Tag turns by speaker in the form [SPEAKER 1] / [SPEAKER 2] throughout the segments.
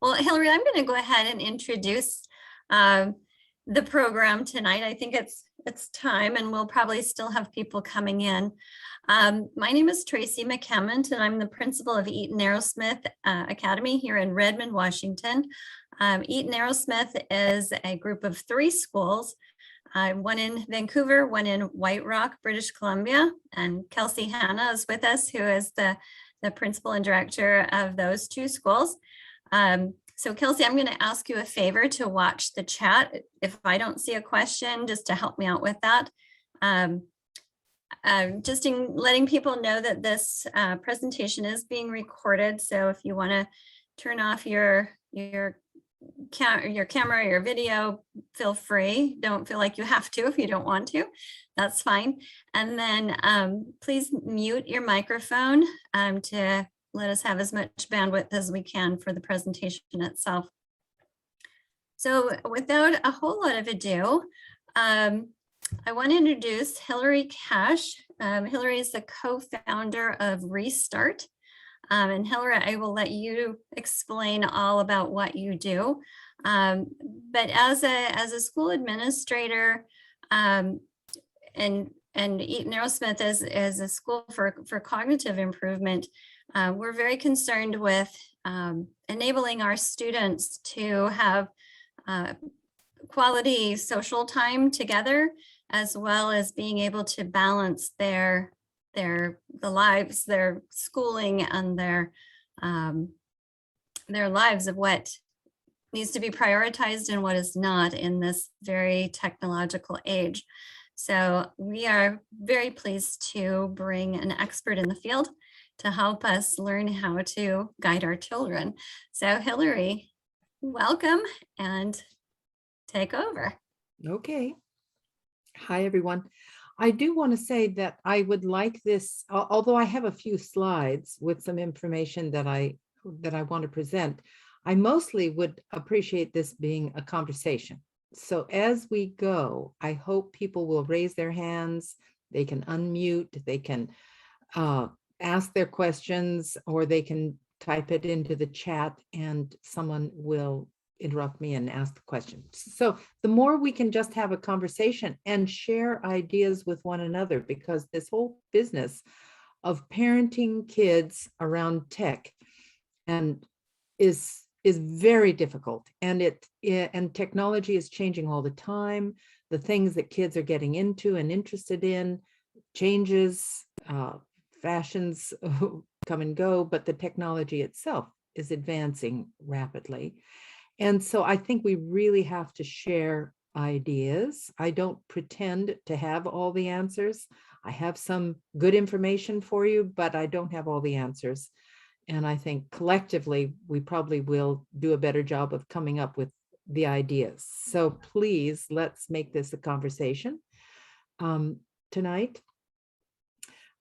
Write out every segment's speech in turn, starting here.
[SPEAKER 1] Well, Hilarie, I'm going to go ahead and introduce the program tonight. I think it's time, and we'll probably still have people coming in. My name is Tracy McCament, and I'm the principal of Eaton Aerosmith Academy here in Redmond, Washington. Eaton Aerosmith is a group of 3 schools, one in Vancouver, one in White Rock, British Columbia, and Kelsey Hanna is with us, who is the principal and director of those 2 schools. So Kelsey, I'm going to ask you a favor to watch the chat. If I don't see a question, just to help me out with that. Just in letting people know that this presentation is being recorded. So if you want to turn off your camera, your video, feel free. Don't feel like you have to if you don't want to. That's fine. And then please mute your microphone to let us have as much bandwidth as we can for the presentation itself. So without a whole lot of ado, I want to introduce Hilarie Cash. Hilarie is the co-founder of Restart. And Hilarie, I will let you explain all about what you do. But as a school administrator, and Eaton Aerosmith is a school for cognitive improvement, we're very concerned with enabling our students to have quality social time together, as well as being able to balance the lives, their schooling, and their lives of what needs to be prioritized and what is not in this very technological age. So we are very pleased to bring an expert in the field to help us learn how to guide our children. So Hilarie, welcome and take over.
[SPEAKER 2] Okay. Hi, everyone. I do want to say that I would like this, although I have a few slides with some information that I want to present, I mostly would appreciate this being a conversation. So as we go, I hope people will raise their hands, they can unmute, they can ask their questions, or they can type it into the chat and someone will interrupt me and ask the question. So the more we can just have a conversation and share ideas with one another, because this whole business of parenting kids around tech and is very difficult, and and technology is changing all the time. The things that kids are getting into and interested in changes, fashions come and go, but the technology itself is advancing rapidly. And so I think we really have to share ideas. I don't pretend to have all the answers. I have some good information for you, but I don't have all the answers. And I think collectively, we probably will do a better job of coming up with the ideas. So please, let's make this a conversation tonight.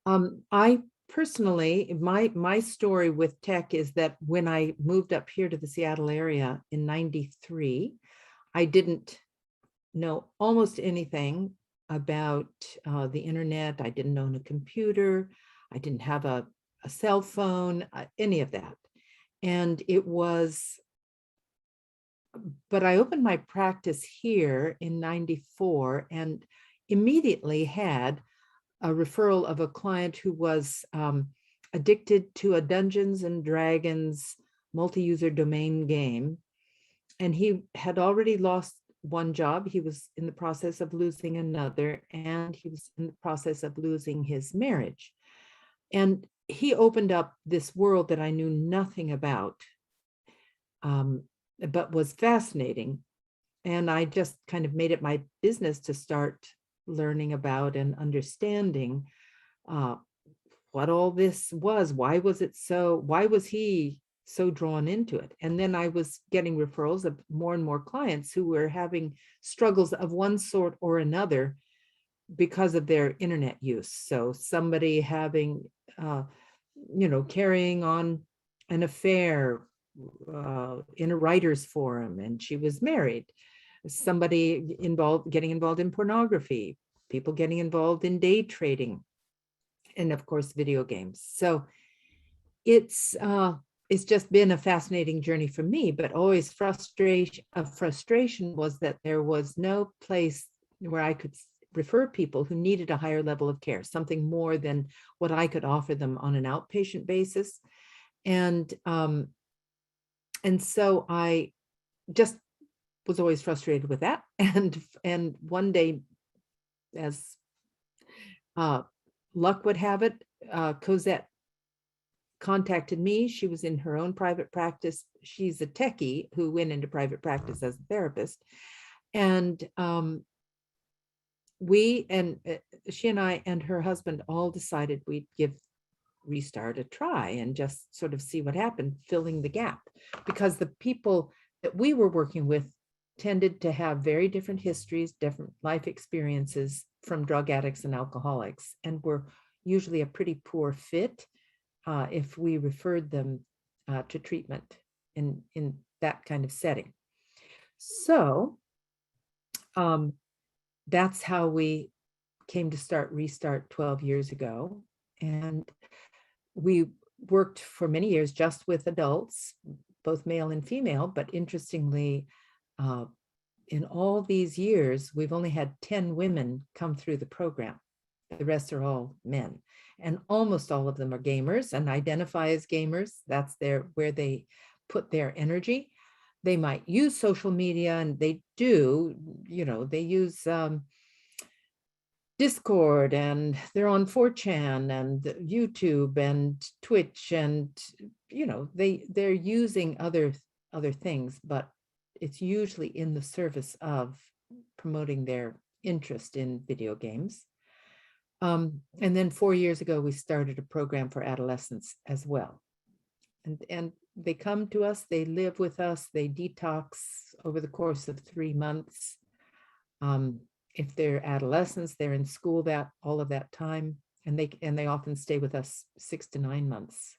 [SPEAKER 2] I personally, my story with tech is that when I moved up here to the Seattle area in '93, I didn't know almost anything about the internet. I didn't own a computer. I didn't have a cell phone, any of that. And but I opened my practice here in '94 and immediately had a referral of a client who was addicted to a Dungeons and Dragons multi-user domain game. And he had already lost one job. He was in the process of losing another, and he was in the process of losing his marriage. And he opened up this world that I knew nothing about, but was fascinating. And I just kind of made it my business to start learning about and understanding what all this was. Why was he so drawn into it? And then I was getting referrals of more and more clients who were having struggles of one sort or another because of their internet use. So somebody having, carrying on an affair in a writer's forum, and she was married. Somebody getting involved in pornography, people getting involved in day trading, and of course, video games. So it's it's just been a fascinating journey for me, but always frustration was that there was no place where I could refer people who needed a higher level of care, something more than what I could offer them on an outpatient basis. And so I just was always frustrated with that. And one day, as luck would have it, Cosette contacted me. She was in her own private practice. She's a techie who went into private practice as a therapist. And she and I and her husband all decided we'd give Restart a try and just sort of see what happened, filling the gap. Because the people that we were working with tended to have very different histories, different life experiences from drug addicts and alcoholics, and were usually a pretty poor fit if we referred them to treatment in that kind of setting. So that's how we came to start Restart 12 years ago. And we worked for many years just with adults, both male and female, but interestingly, in all these years, we've only had 10 women come through the program. The rest are all men. And almost all of them are gamers and identify as gamers. That's where they put their energy. They might use social media, and they do, they use Discord, and they're on 4chan and YouTube and Twitch, and they're using other things, but it's usually in the service of promoting their interest in video games. And then 4 years ago, we started a program for adolescents as well. And they come to us, they live with us, they detox over the course of 3 months. If they're adolescents, they're in school all of that time, and they often stay with us 6 to 9 months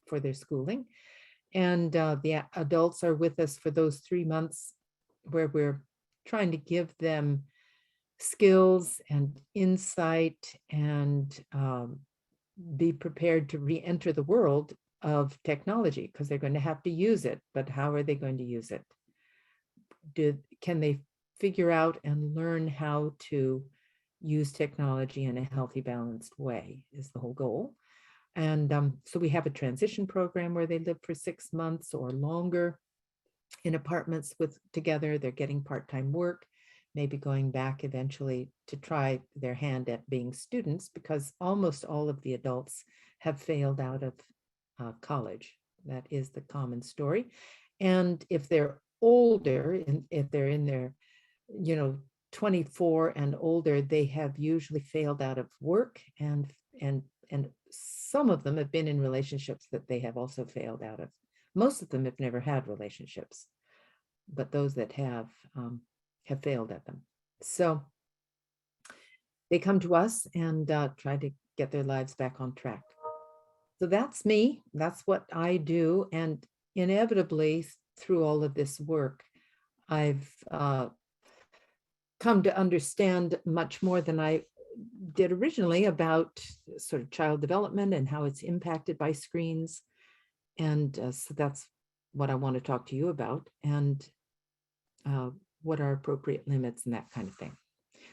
[SPEAKER 2] for their schooling. And the adults are with us for those 3 months where we're trying to give them skills and insight and be prepared to re-enter the world of technology, because they're going to have to use it. But how are they going to use it? Can they figure out and learn how to use technology in a healthy, balanced way is the whole goal. And so we have a transition program where they live for 6 months or longer in apartments together. They're getting part-time work, maybe going back eventually to try their hand at being students, because almost all of the adults have failed out of college. That is the common story. And if they're older, and if they're in their 24 and older, they have usually failed out of work, and some of them have been in relationships that they have also failed out of. Most of them have never had relationships, but those that have failed at them. So they come to us and try to get their lives back on track. So that's me. That's what I do. And inevitably, through all of this work, I've come to understand much more than I did originally about sort of child development and how it's impacted by screens. And so that's what I want to talk to you about, and what are appropriate limits and that kind of thing.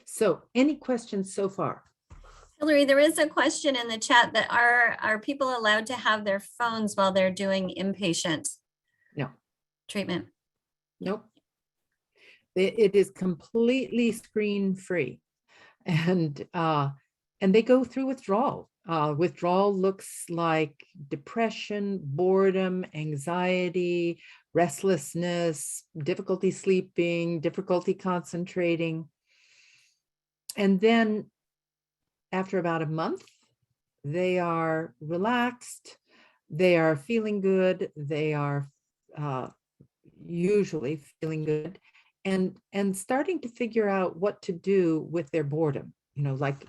[SPEAKER 2] So any questions so far?
[SPEAKER 1] Hilarie, there is a question in the chat that are people allowed to have their phones while they're doing inpatient treatment?
[SPEAKER 2] Nope. It is completely screen free, and they go through withdrawal. Withdrawal looks like depression, boredom, anxiety, restlessness, difficulty sleeping, difficulty concentrating. And then after about a month, they are relaxed, they are feeling good, they are usually feeling good, and starting to figure out what to do with their boredom, like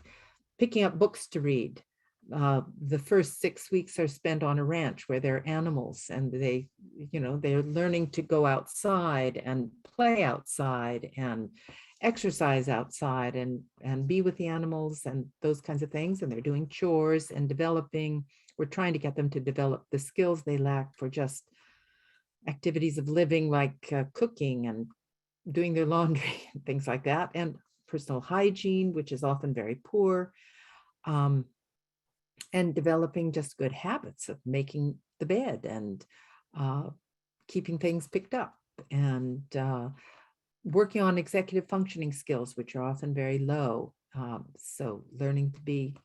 [SPEAKER 2] picking up books to read. The first 6 weeks are spent on a ranch where there are animals, and they're learning to go outside and play outside and exercise outside and be with the animals and those kinds of things. And they're doing chores and developing we're trying to get them to develop the skills they lack for just activities of living, like cooking and doing their laundry and things like that, and personal hygiene, which is often very poor, and developing just good habits of making the bed and keeping things picked up, and working on executive functioning skills, which are often very low. So learning to be,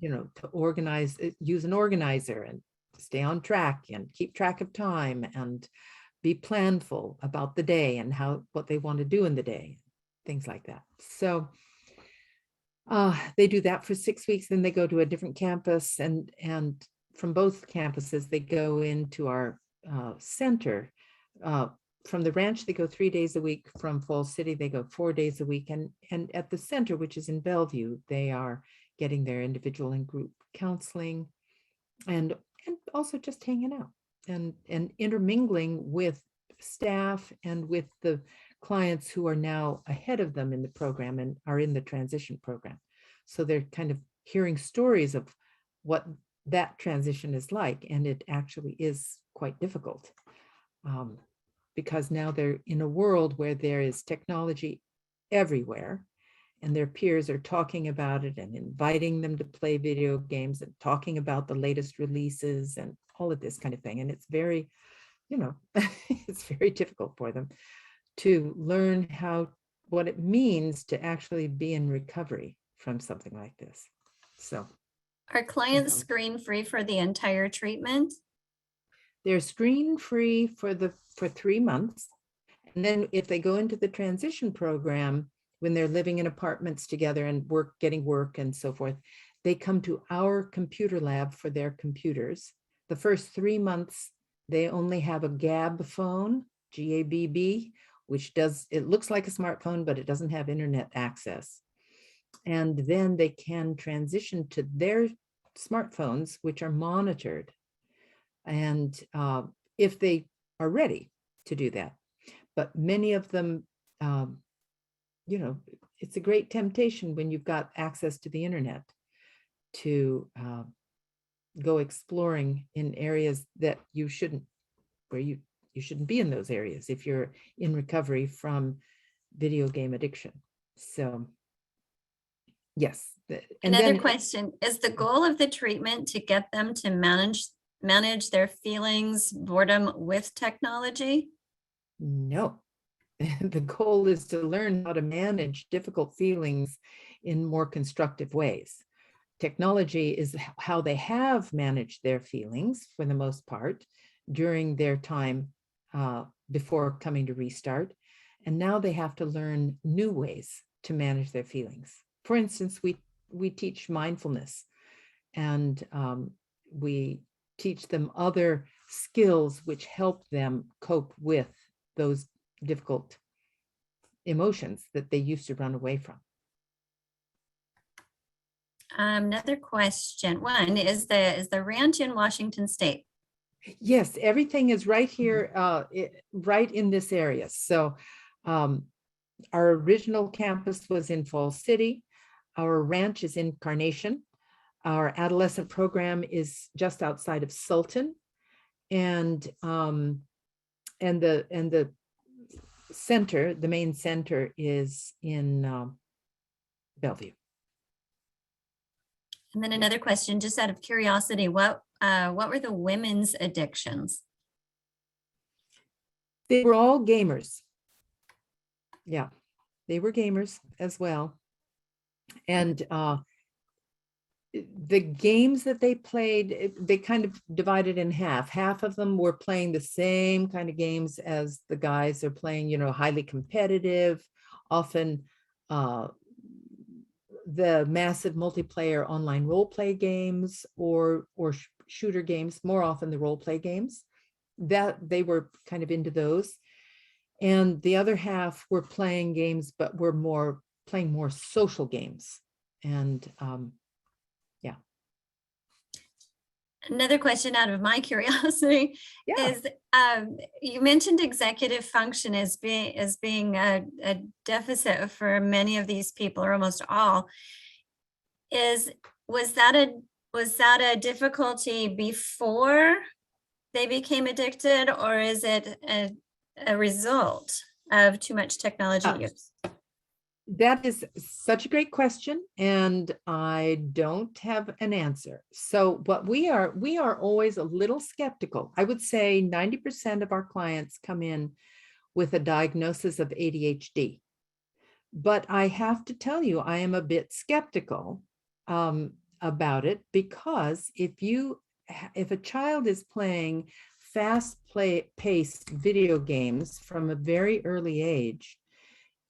[SPEAKER 2] to organize, use an organizer and stay on track and keep track of time and be planful about the day and what they want to do in the day, things like that. So they do that for 6 weeks, then they go to a different campus, and from both campuses, they go into our center. From the ranch, they go 3 days a week. From Falls City, they go 4 days a week. And at the center, which is in Bellevue, they are getting their individual and group counseling, and also just hanging out and intermingling with staff and with the clients who are now ahead of them in the program and are in the transition program. So they're kind of hearing stories of what that transition is like. And it actually is quite difficult, because now they're in a world where there is technology everywhere, and their peers are talking about it and inviting them to play video games and talking about the latest releases and all of this kind of thing. And it's very, it's very difficult for them to learn what it means to actually be in recovery from something like this. So
[SPEAKER 1] are clients screen free for the entire treatment?
[SPEAKER 2] They're screen free for 3 months. And then if they go into the transition program, when they're living in apartments together and getting work and so forth, they come to our computer lab for their computers. The first 3 months, they only have a GAB phone, GABB, it looks like a smartphone, but it doesn't have internet access. And then they can transition to their smartphones, which are monitored. And if they are ready to do that. But many of them, it's a great temptation when you've got access to the internet to go exploring in areas that you shouldn't, where you shouldn't be in those areas if you're in recovery from video game addiction. So yes.
[SPEAKER 1] Another question, is the goal of the treatment to get them to manage their feelings, boredom with technology?
[SPEAKER 2] No. The goal is to learn how to manage difficult feelings in more constructive ways. Technology is how they have managed their feelings for the most part during their time before coming to Restart. And now they have to learn new ways to manage their feelings. For instance, we teach mindfulness, and we teach them other skills which help them cope with those difficult emotions that they used to run away from.
[SPEAKER 1] Another question. One is the ranch in Washington State?
[SPEAKER 2] Yes, everything is right here, right in this area. So our original campus was in Falls City. Our ranch is in Carnation. Our adolescent program is just outside of Sultan, and the center, the main center, is in Bellevue.
[SPEAKER 1] And then another question, just out of curiosity, what were the women's addictions?
[SPEAKER 2] They were all gamers. Yeah, they were gamers as well. And the games that they played, they kind of divided in half. Half of them were playing the same kind of games as the guys are playing, highly competitive, often the massive multiplayer online role play games or shooter games, more often the role play games, that they were kind of into those. And the other half were playing games, but were playing more social games. And yeah.
[SPEAKER 1] Another question out of my curiosity is, you mentioned executive function as being a deficit for many of these people, or almost all. Was that Was that a difficulty before they became addicted, or is it a result of too much technology
[SPEAKER 2] Uh,
[SPEAKER 1] use?
[SPEAKER 2] That is such a great question, and I don't have an answer. So, but we are always a little skeptical. I would say 90% of our clients come in with a diagnosis of ADHD. But I have to tell you, I am a bit skeptical about it, because if a child is playing paced video games from a very early age,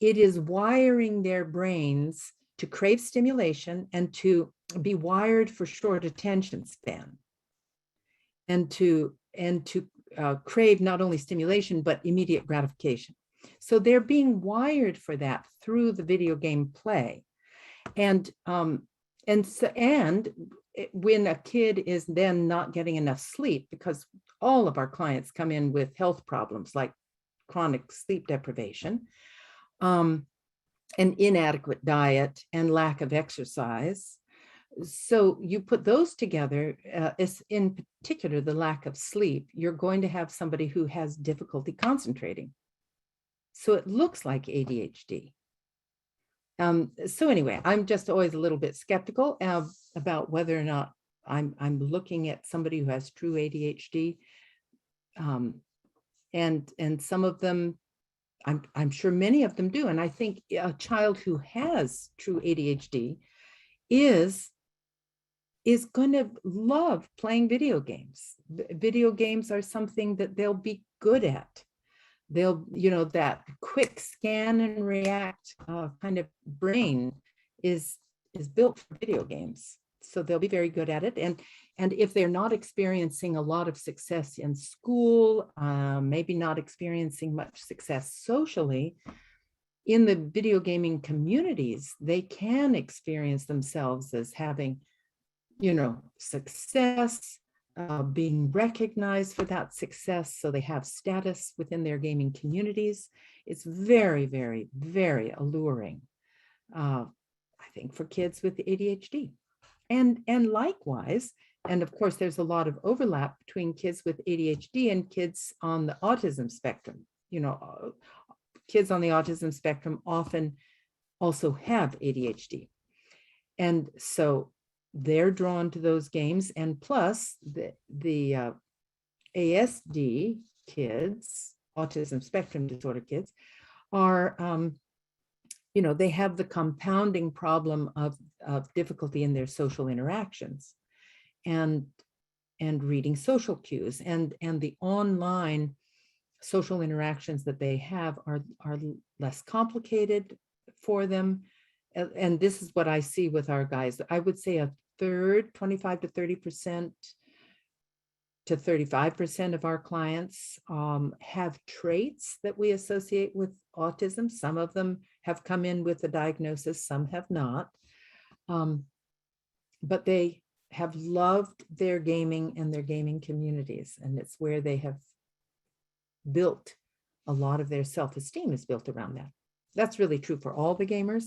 [SPEAKER 2] it is wiring their brains to crave stimulation and to be wired for short attention span, and to crave not only stimulation but immediate gratification. So they're being wired for that through the video game play. And when a kid is then not getting enough sleep, because all of our clients come in with health problems like chronic sleep deprivation, an inadequate diet, and lack of exercise. So you put those together, in particular the lack of sleep, you're going to have somebody who has difficulty concentrating. So it looks like ADHD. So anyway, I'm just always a little bit skeptical about whether or not I'm looking at somebody who has true ADHD. And some of them, I'm sure many of them do. And I think a child who has true ADHD is going to love playing video games. Video games are something that they'll be good at. They'll, that quick scan and react kind of brain is built for video games. So they'll be very good at it. And if they're not experiencing a lot of success in school, maybe not experiencing much success socially, in the video gaming communities, they can experience themselves as having, success, being recognized for that success. So they have status within their gaming communities. It's very, very, very alluring, I think, for kids with ADHD. And likewise, and of course, there's a lot of overlap between kids with ADHD and kids on the autism spectrum. Kids on the autism spectrum often also have ADHD. And so they're drawn to those games. And plus the ASD kids, autism spectrum disorder kids, are, they have the compounding problem of difficulty in their social interactions and reading social cues, and the online social interactions that they have are less complicated for them. And this is what I see with our guys. I would say a third, 25 to 30% to 35% of our clients have traits that we associate with autism. Some of them have come in with a diagnosis, some have not. But they have loved their gaming and their gaming communities, and it's where they have built a lot of their self-esteem is built around that. That's really true for all the gamers,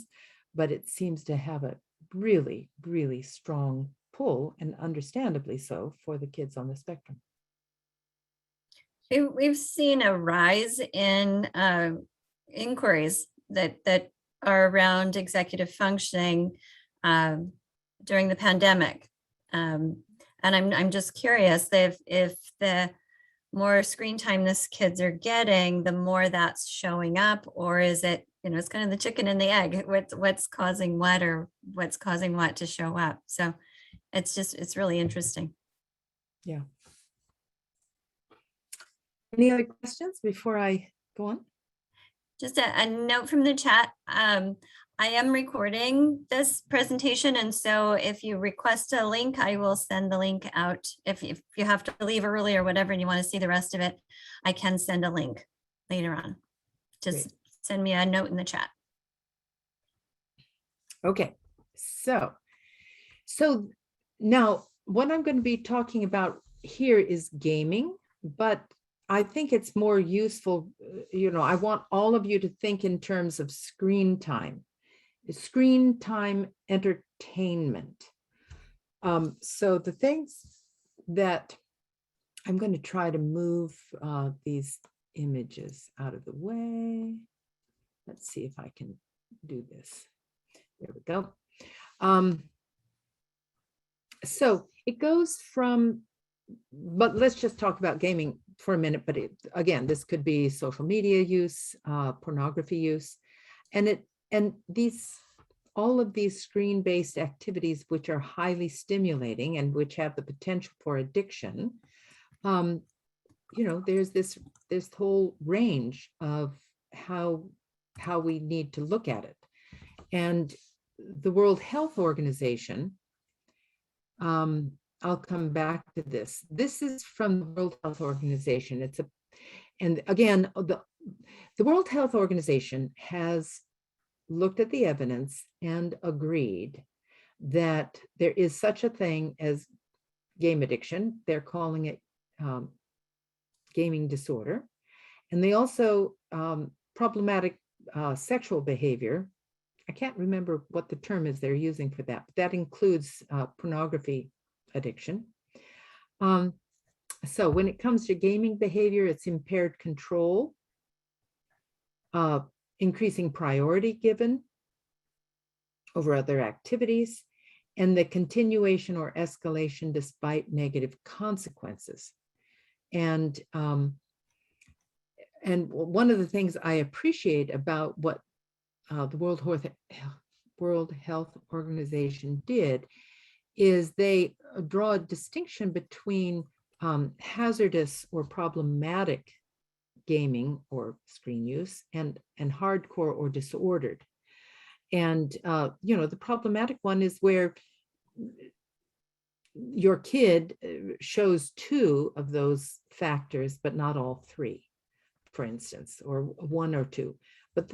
[SPEAKER 2] but it seems to have a really, really strong pull, and understandably so, for the kids on the spectrum.
[SPEAKER 1] We've seen a rise in inquiries that are around executive functioning during the pandemic. And I'm just curious if the more screen time this kids are getting, the more that's showing up, or is it, it's kind of the chicken and the egg, what's causing what, or what's causing what to show up. So it's really interesting.
[SPEAKER 2] Yeah. Any other questions before I go on?
[SPEAKER 1] Just a note from the chat. I am recording this presentation, and so if you request a link, I will send the link out. If you have to leave early or whatever and you want to see the rest of it, I can send a link later on. Just
[SPEAKER 2] Great.
[SPEAKER 1] Send me a note in the chat.
[SPEAKER 2] Okay, so now what I'm going to be talking about here is gaming, but I think it's more useful, I want all of you to think in terms of screen time entertainment. So the things that I'm going to try to move these images out of the way. Let's see if I can do this. There we go. So it goes from, but let's just talk about gaming for a minute. But again, this could be social media use, pornography use, and all of these screen-based activities, which are highly stimulating and which have the potential for addiction. There's this whole range of how we need to look at it. And the World Health Organization, I'll come back to this. This is from the World Health Organization. And again, the World Health Organization has looked at the evidence and agreed that there is such a thing as game addiction. They're calling it gaming disorder. And they also problematic sexual behavior. I can't remember what the term is they're using for that, but that includes pornography addiction. So when it comes to gaming behavior, it's impaired control, increasing priority given over other activities, and the continuation or escalation despite negative consequences. And one of the things I appreciate about what the World Health Organization did is they draw a distinction between hazardous or problematic gaming or screen use and hardcore or disordered. And the problematic one is where your kid shows two of those factors, but not all three, for instance, or one or two. But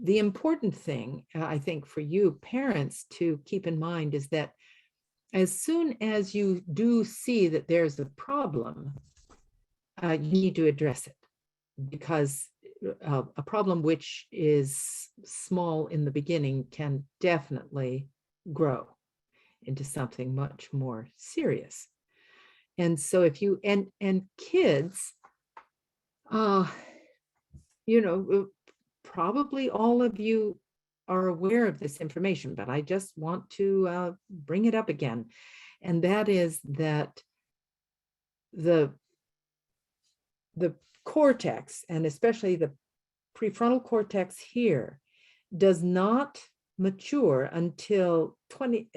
[SPEAKER 2] the important thing, I think, for you parents to keep in mind is that as soon as you do see that there's a problem, you need to address it, because a problem which is small in the beginning can definitely grow into something much more serious. And so if you, and kids, probably all of you are aware of this information, but I just want to bring it up again. And that is that the cortex, and especially the prefrontal cortex here, does not mature until 20,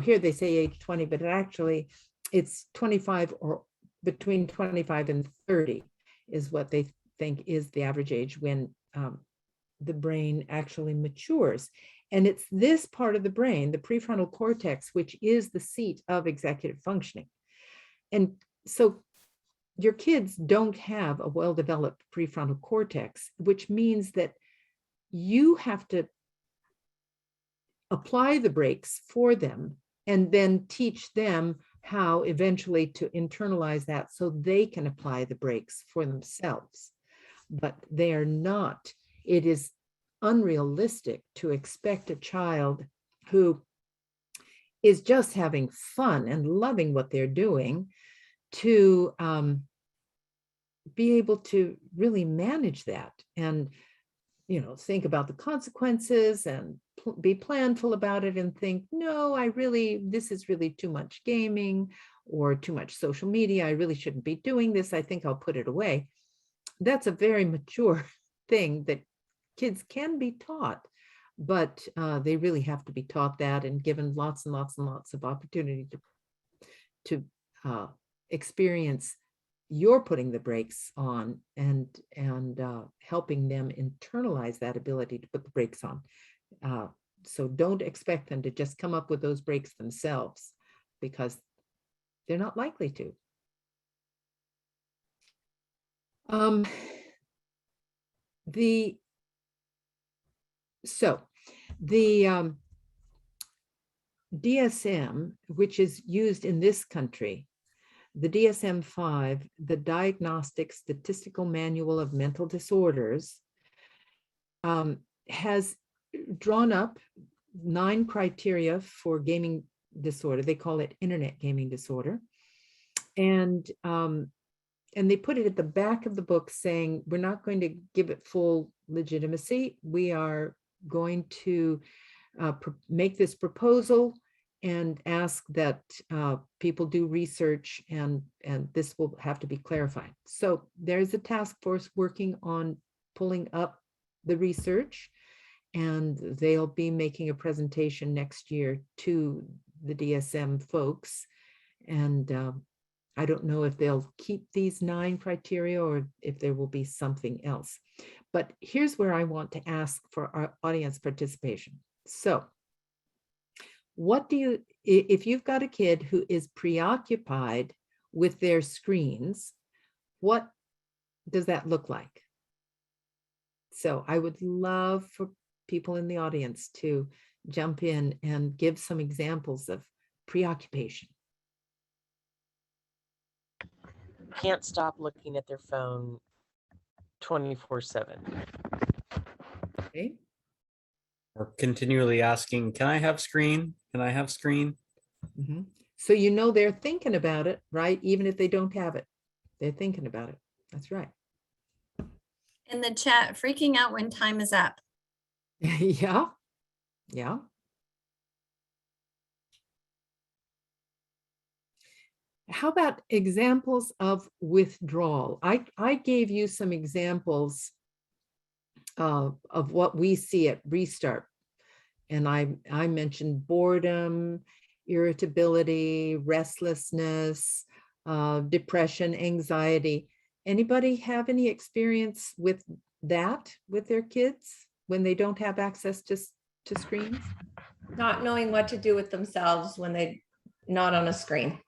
[SPEAKER 2] here they say age 20, but actually it's 25, or between 25 and 30 is what they think is the average age when the brain actually matures. And it's this part of the brain, the prefrontal cortex, which is the seat of executive functioning. And so your kids don't have a well-developed prefrontal cortex, which means that you have to apply the brakes for them and then teach them how eventually to internalize that so they can apply the brakes for themselves. But they are not. It is unrealistic to expect a child who is just having fun and loving what they're doing to be able to really manage that and think about the consequences and be planful about it and think, no, this is really too much gaming or too much social media. I really shouldn't be doing this. I think I'll put it away. That's a very mature thing that kids can be taught, but they really have to be taught that and given lots and lots and lots of opportunity to experience you're putting the brakes on and helping them internalize that ability to put the brakes on. So don't expect them to just come up with those brakes themselves, because they're not likely to. The DSM, which is used in this country, the DSM-5, the Diagnostic Statistical Manual of Mental Disorders, has drawn up 9 criteria for gaming disorder. They call it internet gaming disorder. And they put it at the back of the book saying, we're not going to give it full legitimacy. We are going to make this proposal and ask that people do research, and this will have to be clarified. So there's a task force working on pulling up the research, and they'll be making a presentation next year to the DSM folks. And I don't know if they'll keep these 9 criteria or if there will be something else. But here's where I want to ask for our audience participation. So what do you, if you've got a kid who is preoccupied with their screens, what does that look like? So I would love for people in the audience to jump in and give some examples of preoccupation.
[SPEAKER 3] Can't stop looking at their phone 24/7.
[SPEAKER 2] Okay.
[SPEAKER 4] Or continually asking, can I have screen? Can I have screen?
[SPEAKER 2] Mm-hmm. So you know they're thinking about it, right? Even if they don't have it, they're thinking about it. That's right.
[SPEAKER 1] In the chat, freaking out when time is up.
[SPEAKER 2] Yeah. Yeah. How about examples of withdrawal? I gave you some examples of what we see at Restart. And I mentioned boredom, irritability, restlessness, depression, anxiety. Anybody have any experience with that with their kids when they don't have access to screens?
[SPEAKER 5] Not knowing what to do with themselves when they're not on a screen.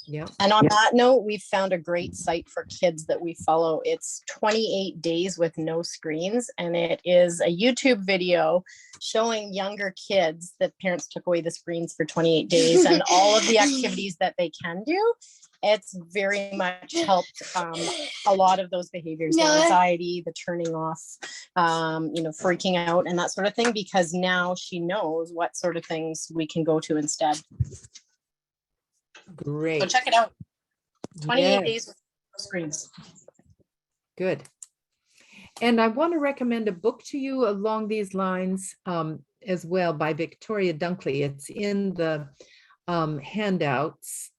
[SPEAKER 2] Yeah.
[SPEAKER 6] And on that note, we've found a great site for kids that we follow. It's 28 days with no screens. And it is a YouTube video showing younger kids that parents took away the screens for 28 days and all of the activities that they can do. It's very much helped a lot of those behaviors, the anxiety, the turning off, freaking out and that sort of thing, because now she knows what sort of things we can go to instead.
[SPEAKER 2] Great.
[SPEAKER 6] So check it out. 28
[SPEAKER 2] Yes.
[SPEAKER 6] days with no screens.
[SPEAKER 2] Good. And I want to recommend a book to you along these lines as well by Victoria Dunkley. It's in the handouts.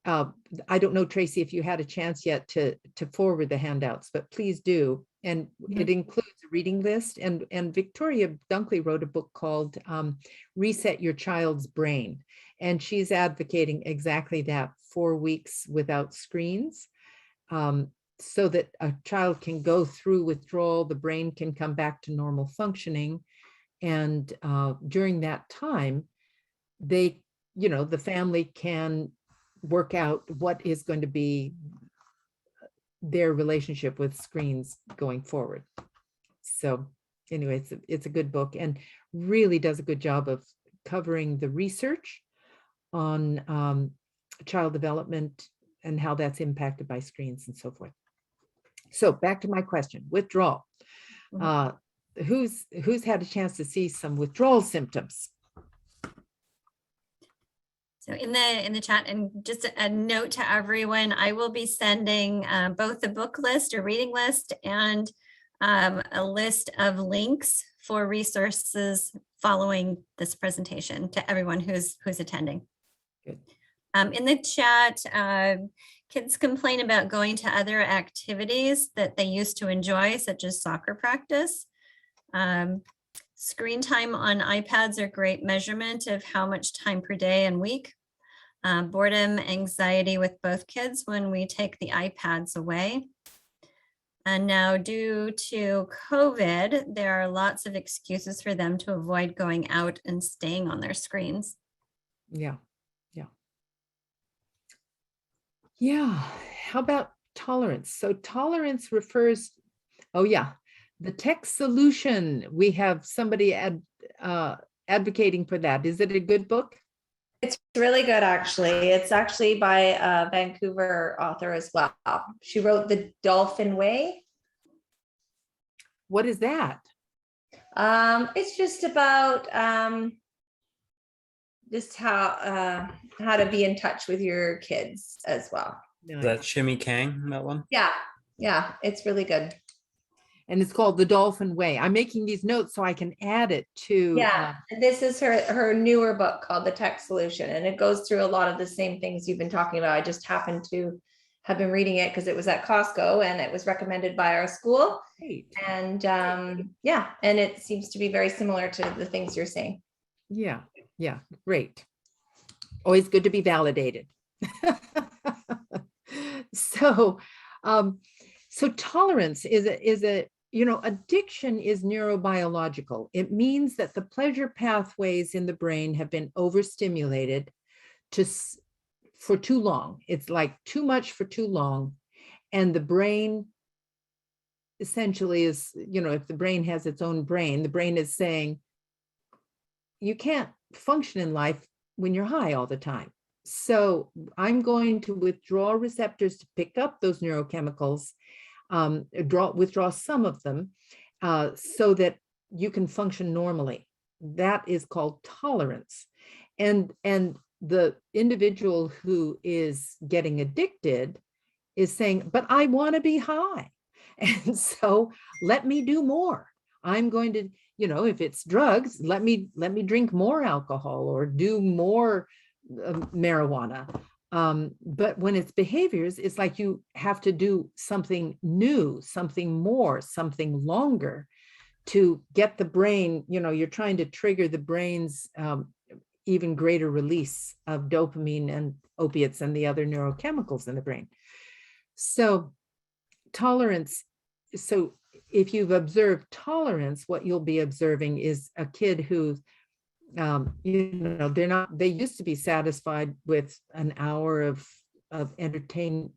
[SPEAKER 2] I don't know, Tracy, if you had a chance yet to forward the handouts, but please do. And it includes a reading list. And Victoria Dunkley wrote a book called Reset Your Child's Brain. And she's advocating exactly that, 4 weeks without screens, so that a child can go through withdrawal, the brain can come back to normal functioning. And during that time, the family can work out what is going to be their relationship with screens going forward. So anyway, it's a good book and really does a good job of covering the research on child development and how that's impacted by screens and so forth. So back to my question, withdrawal. Who's had a chance to see some withdrawal symptoms?
[SPEAKER 1] So in the chat, and just a note to everyone, I will be sending both the book list or reading list and a list of links for resources following this presentation to everyone who's attending.
[SPEAKER 2] Good.
[SPEAKER 1] In the chat, kids complain about going to other activities that they used to enjoy, such as soccer practice. Screen time on iPads are great measurement of how much time per day and week. Boredom, anxiety with both kids when we take the iPads away. And now due to COVID, there are lots of excuses for them to avoid going out and staying on their screens.
[SPEAKER 2] Yeah. How about tolerance? So tolerance refers, the tech solution. We have somebody advocating for that. Is it a good book?
[SPEAKER 5] It's really good, actually. It's actually by a Vancouver author as well. She wrote The Dolphin Way.
[SPEAKER 2] What is that?
[SPEAKER 5] It's just about just how to be in touch with your kids as well.
[SPEAKER 4] Is that Shimmy Kang, that one?
[SPEAKER 5] Yeah, it's really good.
[SPEAKER 2] And it's called The Dolphin Way. I'm making these notes so I can add it to.
[SPEAKER 5] Yeah, and this is her newer book called The Tech Solution, and it goes through a lot of the same things you've been talking about. I just happened to have been reading it because it was at Costco and it was recommended by our school.
[SPEAKER 2] Great.
[SPEAKER 5] And yeah, and it seems to be very similar to the things you're saying.
[SPEAKER 2] Yeah, great. Always good to be validated. So, so tolerance is a, addiction is neurobiological. It means that the pleasure pathways in the brain have been overstimulated for too long. It's like too much for too long. And the brain essentially is, if the brain has its own brain, the brain is saying, you can't function in life when you're high all the time. So I'm going to withdraw receptors to pick up those neurochemicals, withdraw some of them so that you can function normally. That is called tolerance. And the individual who is getting addicted is saying, but I want to be high. And so let me do more. I'm going to, if it's drugs, let me drink more alcohol or do more marijuana. But when it's behaviors, it's like you have to do something new, something more, something longer to get the brain, you're trying to trigger the brain's even greater release of dopamine and opiates and the other neurochemicals in the brain. So tolerance, so if you've observed tolerance, what you'll be observing is a kid who's they used to be satisfied with an hour of entertaining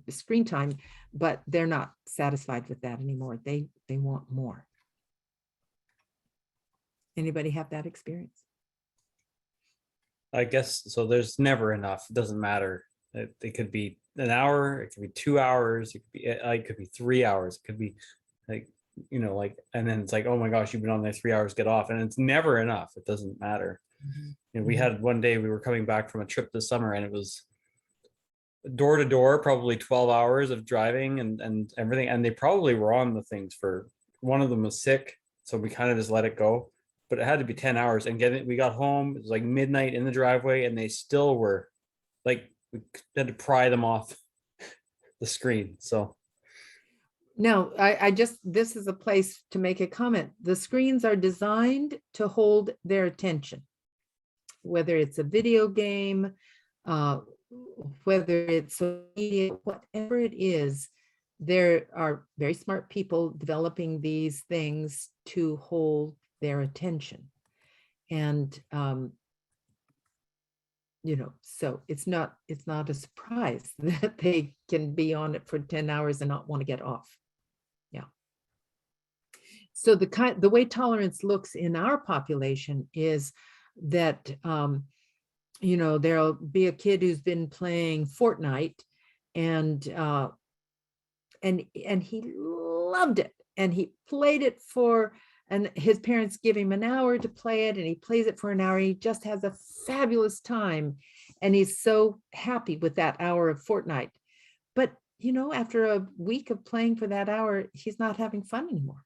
[SPEAKER 2] screen time, but they're not satisfied with that anymore. They want more. Anybody have that experience?
[SPEAKER 4] I guess so. There's never enough. It doesn't matter. It could be an hour. It could be 2 hours. It could be 3 hours. It could be and then it's like, oh my gosh, you've been on there 3 hours, get off. And it's never enough. It doesn't matter. We had one day we were coming back from a trip this summer and it was door to door, probably 12 hours of driving and everything. And they probably were on the things for, one of them was sick. So we kind of just let it go, but it had to be 10 hours and we got home. It was like midnight in the driveway and they still were like, we had to pry them off the screen. So
[SPEAKER 2] no, this is a place to make a comment. The screens are designed to hold their attention, whether it's a video game, whether it's a media, whatever it is, there are very smart people developing these things to hold their attention. And, so it's not a surprise that they can be on it for 10 hours and not want to get off. Yeah. So the way tolerance looks in our population is that, there'll be a kid who's been playing Fortnite and he loved it and he played it and his parents give him an hour to play it and he plays it for an hour. He just has a fabulous time and he's so happy with that hour of Fortnite. But, after a week of playing for that hour, he's not having fun anymore.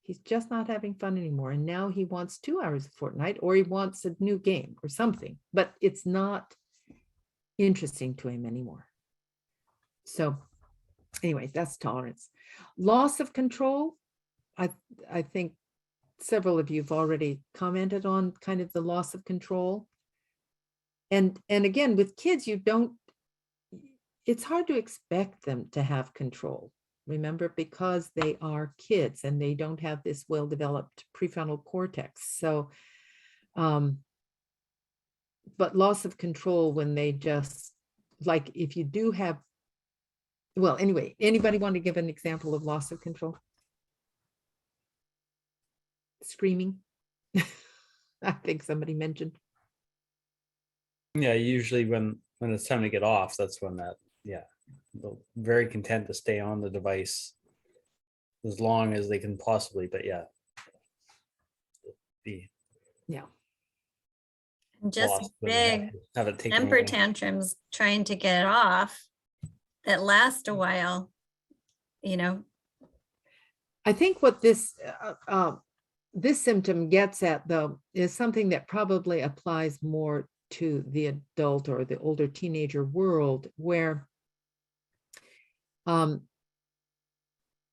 [SPEAKER 2] He's just not having fun anymore. And now he wants 2 hours of Fortnite or he wants a new game or something, but it's not interesting to him anymore. So anyway, that's tolerance. Loss of control. I think several of you have already commented on kind of the loss of control. And again, with kids, it's hard to expect them to have control. Remember, because they are kids and they don't have this well-developed prefrontal cortex. So, but loss of control when they just, like if you do have, well, anyway, anybody want to give an example of loss of control? Screaming. I think somebody mentioned.
[SPEAKER 4] yeah, usually when it's time to get off, that's when they're very content to stay on the device as long as they can possibly, but yeah.
[SPEAKER 2] Yeah.
[SPEAKER 1] Just
[SPEAKER 4] lost when they
[SPEAKER 1] big
[SPEAKER 4] have it taken
[SPEAKER 1] temper
[SPEAKER 4] away.
[SPEAKER 1] tantrums trying to get it off that last a while, you know.
[SPEAKER 2] I think what this symptom gets at, though, is something that probably applies more to the adult or the older teenager world, where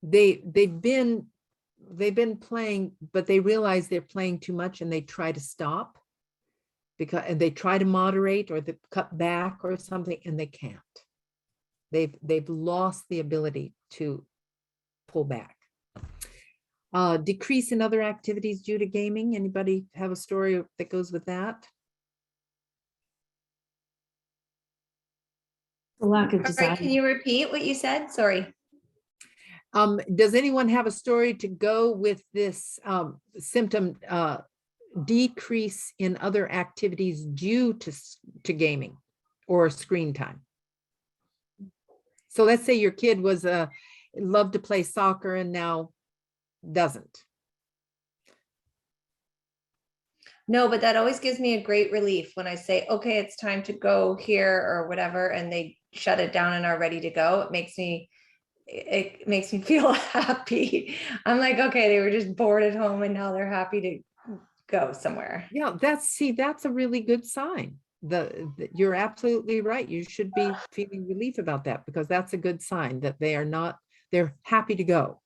[SPEAKER 2] they've been playing, but they realize they're playing too much and they try to stop, and they try to moderate or they cut back or something, and they can't. They've lost the ability to pull back. Decrease in other activities due to gaming. Anybody have a story that goes with that?
[SPEAKER 7] The lack of
[SPEAKER 5] All right, can
[SPEAKER 7] desire.
[SPEAKER 5] you repeat what you said? Sorry.
[SPEAKER 2] Does anyone have a story to go with this symptom, decrease in other activities due to gaming or screen time? So let's say your kid was loved to play soccer and now doesn't.
[SPEAKER 5] No, but that always gives me a great relief when I say, okay, it's time to go here or whatever, and they shut it down and are ready to go. It makes me feel happy. I'm like, okay, they were just bored at home and now they're happy to go somewhere.
[SPEAKER 2] Yeah, that's a really good sign. You're absolutely right. You should be feeling relief about that, because that's a good sign that they're happy to go.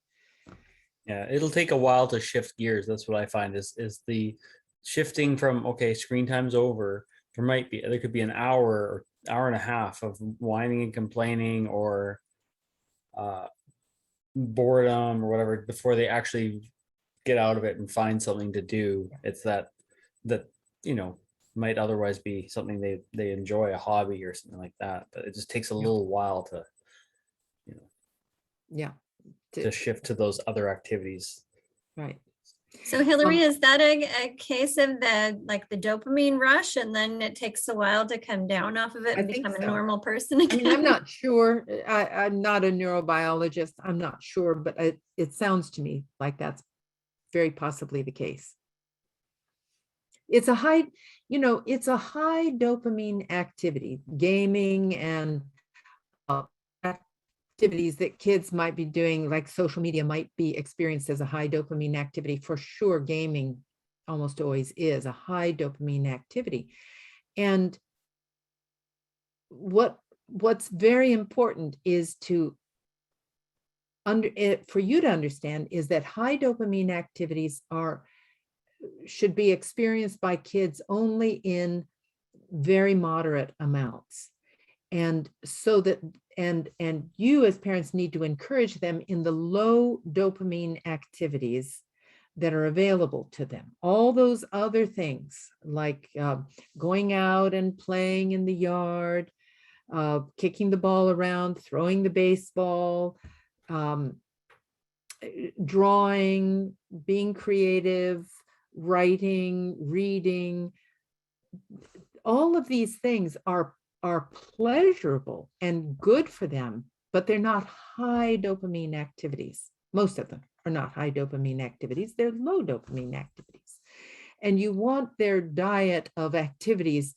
[SPEAKER 4] Yeah, it'll take a while to shift gears. That's what I find is the shifting from, okay, screen time's over. There could be an hour or hour and a half of whining and complaining or boredom or whatever before they actually get out of it and find something to do. It's that might otherwise be something they enjoy, a hobby or something like that, but it just takes a little while to
[SPEAKER 2] Yeah.
[SPEAKER 4] to shift to those other activities.
[SPEAKER 2] Right.
[SPEAKER 1] So Hillary, is that a case of the dopamine rush, and then it takes a while to come down off of it
[SPEAKER 2] I
[SPEAKER 1] and
[SPEAKER 2] think
[SPEAKER 1] become
[SPEAKER 2] so.
[SPEAKER 1] a normal person
[SPEAKER 2] I
[SPEAKER 1] again?
[SPEAKER 2] mean, I'm not sure. I'm not a neurobiologist. I'm not sure, but it sounds to me like that's very possibly the case. It's a high dopamine activity, gaming and activities that kids might be doing, like social media, might be experienced as a high dopamine activity. For sure, gaming almost always is a high dopamine activity. And what's very important is for you to understand is that high dopamine activities should be experienced by kids only in very moderate amounts. And so that, and you as parents need to encourage them in the low dopamine activities that are available to them. All those other things like going out and playing in the yard, kicking the ball around, throwing the baseball, drawing, being creative, writing, reading. All of these things are pleasurable and good for them, but they're not high dopamine activities. Most of them are not high dopamine activities. They're low dopamine activities. And you want their diet of activities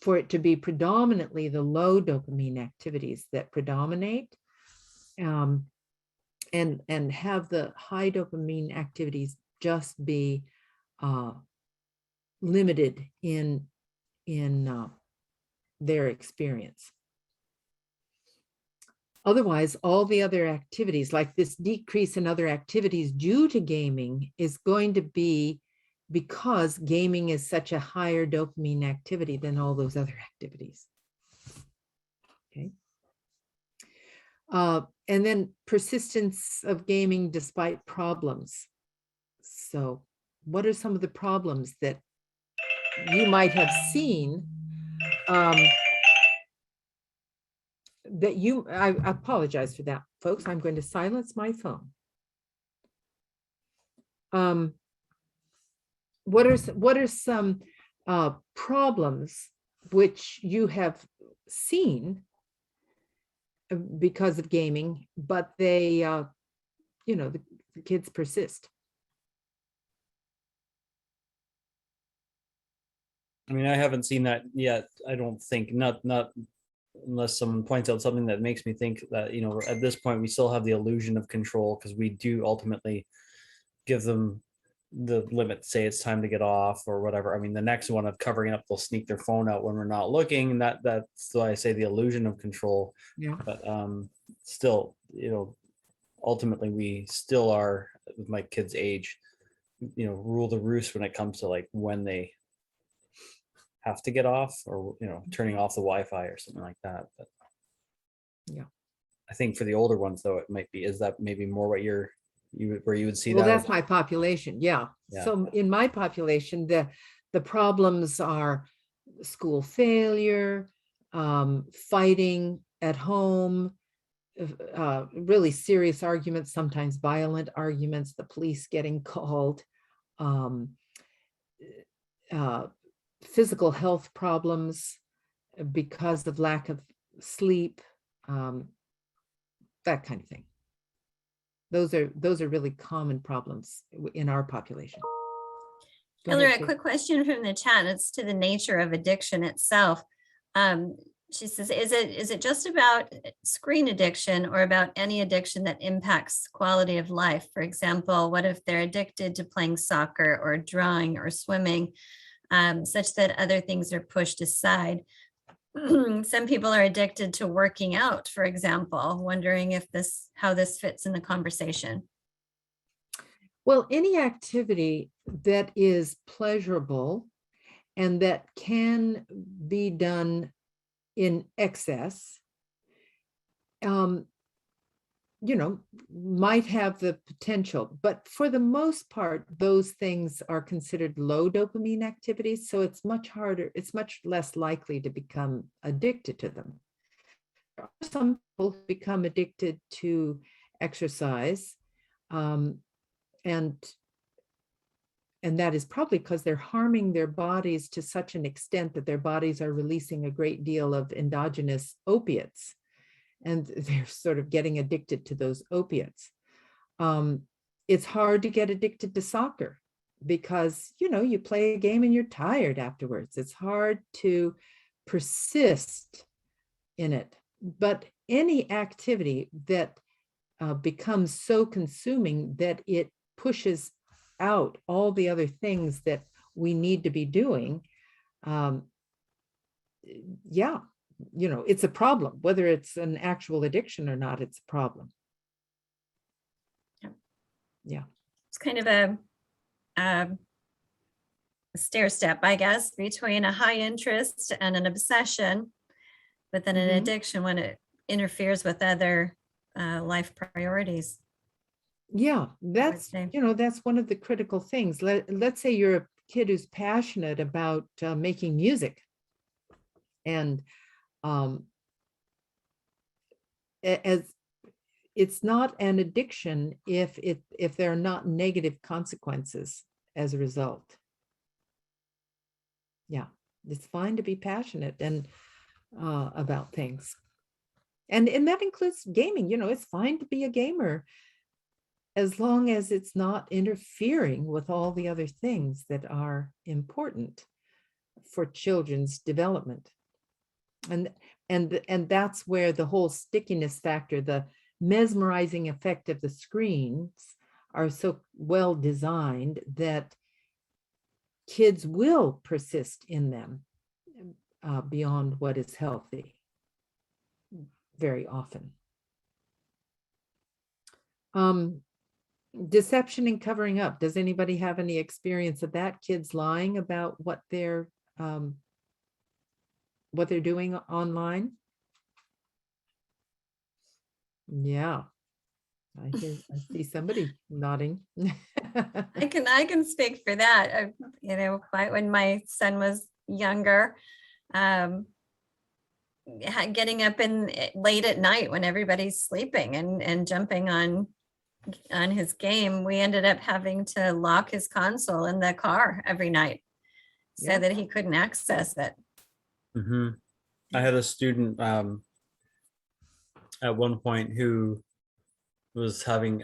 [SPEAKER 2] for it to be predominantly the low dopamine activities that predominate, and have the high dopamine activities just be limited in their experience. Otherwise, all the other activities, like this decrease in other activities due to gaming, is going to be because gaming is such a higher dopamine activity than all those other activities. Okay. And then persistence of gaming despite problems. So what are some of the problems that you might have seen I apologize for that, folks. I'm going to silence my phone. What are some problems which you have seen because of gaming, but they, the kids persist?
[SPEAKER 4] I mean, I haven't seen that yet. I don't think, not unless someone points out something that makes me think that, you know, at this point, we still have the illusion of control because we do ultimately give them the limit, say it's time to get off or whatever. I mean, the next one of covering up, they'll sneak their phone out when we're not looking. And that's why I say the illusion of control.
[SPEAKER 2] Yeah.
[SPEAKER 4] But still, you know, ultimately we still are, with my kids' age, you know, rule the roost when it comes to like when they have to get off, or, you know, turning off the Wi-Fi or something like that. But
[SPEAKER 2] Yeah.
[SPEAKER 4] I think for the older ones though, it might be, is that maybe more what where you would see
[SPEAKER 2] Well,
[SPEAKER 4] that?
[SPEAKER 2] that's my population, yeah.
[SPEAKER 4] Yeah.
[SPEAKER 2] So in my population, the problems are school failure, fighting at home, really serious arguments, sometimes violent arguments, the police getting called, uh, physical health problems because of lack of sleep, that kind of thing. Those are really common problems in our population. Go ahead,
[SPEAKER 1] Hillary, a
[SPEAKER 2] Kate.
[SPEAKER 1] quick question from the chat. It's to the nature of addiction itself. She says, is it just about screen addiction or about any addiction that impacts quality of life? For example, what if they're addicted to playing soccer or drawing or swimming, such that other things are pushed aside? Some people are addicted to working out, for example, wondering if how this fits in the conversation.
[SPEAKER 2] Well, any activity that is pleasurable and that can be done in excess, you know, might have the potential, but for the most part, those things are considered low dopamine activities. So it's much harder, it's much less likely to become addicted to them. Some people become addicted to exercise, and that is probably because they're harming their bodies to such an extent that their bodies are releasing a great deal of endogenous opiates, and they're sort of getting addicted to those opiates. It's hard to get addicted to soccer because, you know, you play a game and you're tired afterwards. It's hard to persist in it. But any activity that becomes so consuming that it pushes out all the other things that we need to be doing, yeah, you know, it's a problem. Whether it's an actual addiction or not, it's a problem. Yeah.
[SPEAKER 1] It's kind of a stair step, I guess, between a high interest and an obsession, but then an
[SPEAKER 2] Mhm.
[SPEAKER 1] addiction when it interferes with other life priorities.
[SPEAKER 2] Yeah, that's,
[SPEAKER 1] say.
[SPEAKER 2] you know, that's one of the critical things. Let's say you're a kid who's passionate about making music, and as it's not an addiction if there are not negative consequences as a result. Yeah, it's fine to be passionate and about things, and that includes gaming. You know, it's fine to be a gamer as long as it's not interfering with all the other things that are important for children's development. And that's where the whole stickiness factor, the mesmerizing effect of the screens are so well designed that kids will persist in them beyond what is healthy very often. Deception and covering up. Does anybody have any experience of that? Kids lying about what they're doing online? Yeah, I see somebody nodding.
[SPEAKER 1] I can speak for that. You know, when my son was younger, getting up late at night when everybody's sleeping and jumping on his game, we ended up having to lock his console in the car every night so
[SPEAKER 2] Yeah.
[SPEAKER 1] that he couldn't access it.
[SPEAKER 4] Mm-hmm. I had a student at one point who was having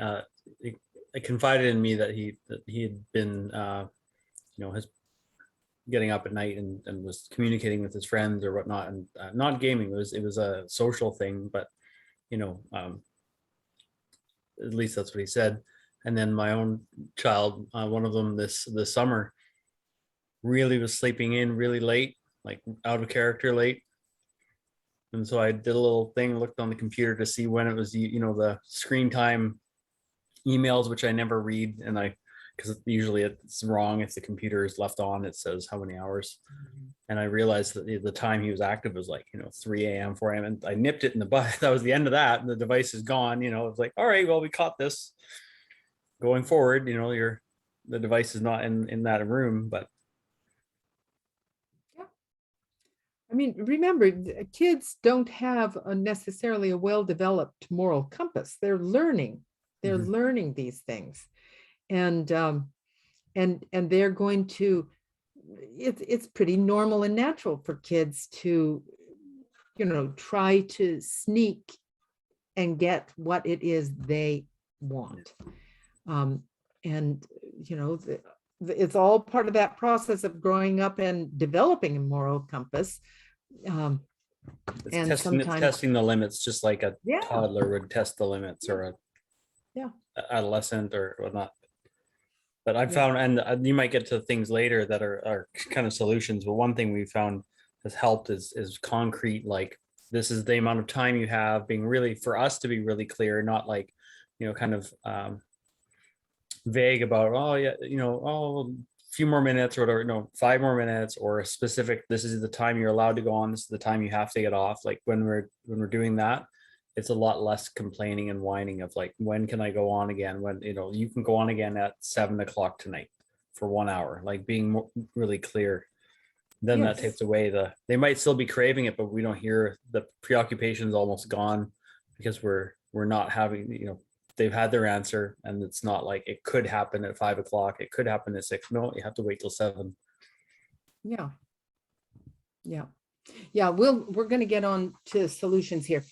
[SPEAKER 4] confided in me that he had been you know, his getting up at night and was communicating with his friends or whatnot, and not gaming. It was a social thing, but at least that's what he said. And then my own child, one of them this summer, really was sleeping in really late, like out of character late. And so I did a little thing, looked on the computer to see when it was, the screen time emails, which I never read. And because usually it's wrong. If the computer is left on, it says how many hours. And I realized that the time he was active was like, 3 a.m., 4 a.m. And I nipped it in the butt. That was the end of that. And the device is gone. It's like, all right, well, we caught this. Going forward, the device is not in that room, but.
[SPEAKER 2] I mean, remember, kids don't have necessarily a well-developed moral compass. They're learning. They're
[SPEAKER 4] Mhm.
[SPEAKER 2] learning these things, and they're going to. It's pretty normal and natural for kids to, try to sneak and get what it is they want, and it's all part of that process of growing up and developing a moral compass.
[SPEAKER 4] It's
[SPEAKER 2] And
[SPEAKER 4] testing
[SPEAKER 2] sometimes,
[SPEAKER 4] testing the limits, just like a
[SPEAKER 2] yeah,
[SPEAKER 4] toddler would test the limits, or a
[SPEAKER 2] Yeah.
[SPEAKER 4] adolescent or whatnot. But I
[SPEAKER 2] Yeah.
[SPEAKER 4] found, and you might get to things later that are kind of solutions. But one thing we found has helped is concrete. Like, this is the amount of time you have, being really, for us to be really clear, not like, kind of vague about, oh yeah, oh, a few more minutes or whatever, no, 5 more minutes, or a specific, this is the time you're allowed to go on, this is the time you have to get off. Like when we're doing that, it's a lot less complaining and whining of like, when can I go on again? When, you can go on again at 7 o'clock tonight for 1 hour, like being really clear. Then that
[SPEAKER 2] Yes.
[SPEAKER 4] takes away they might still be craving it, but we don't hear the preoccupation's almost gone, because we're not having, they've had their answer, and it's not like it could happen at 5 o'clock. It could happen at 6. No, you have to wait till 7.
[SPEAKER 2] Yeah. We're going to get on to solutions here.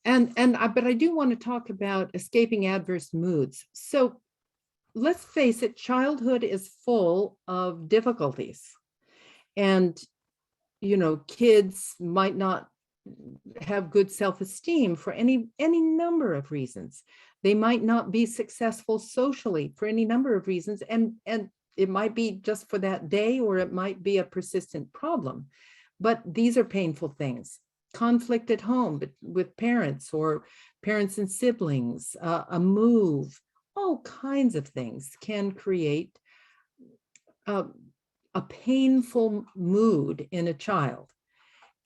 [SPEAKER 2] But I do want to talk about escaping adverse moods. So let's face it, childhood is full of difficulties. And, kids might not have good self-esteem for any number of reasons. They might not be successful socially for any number of reasons. And it might be just for that day, or it might be a persistent problem. But these are painful things. Conflict at home with parents, or parents and siblings, a move, all kinds of things can create a painful mood in a child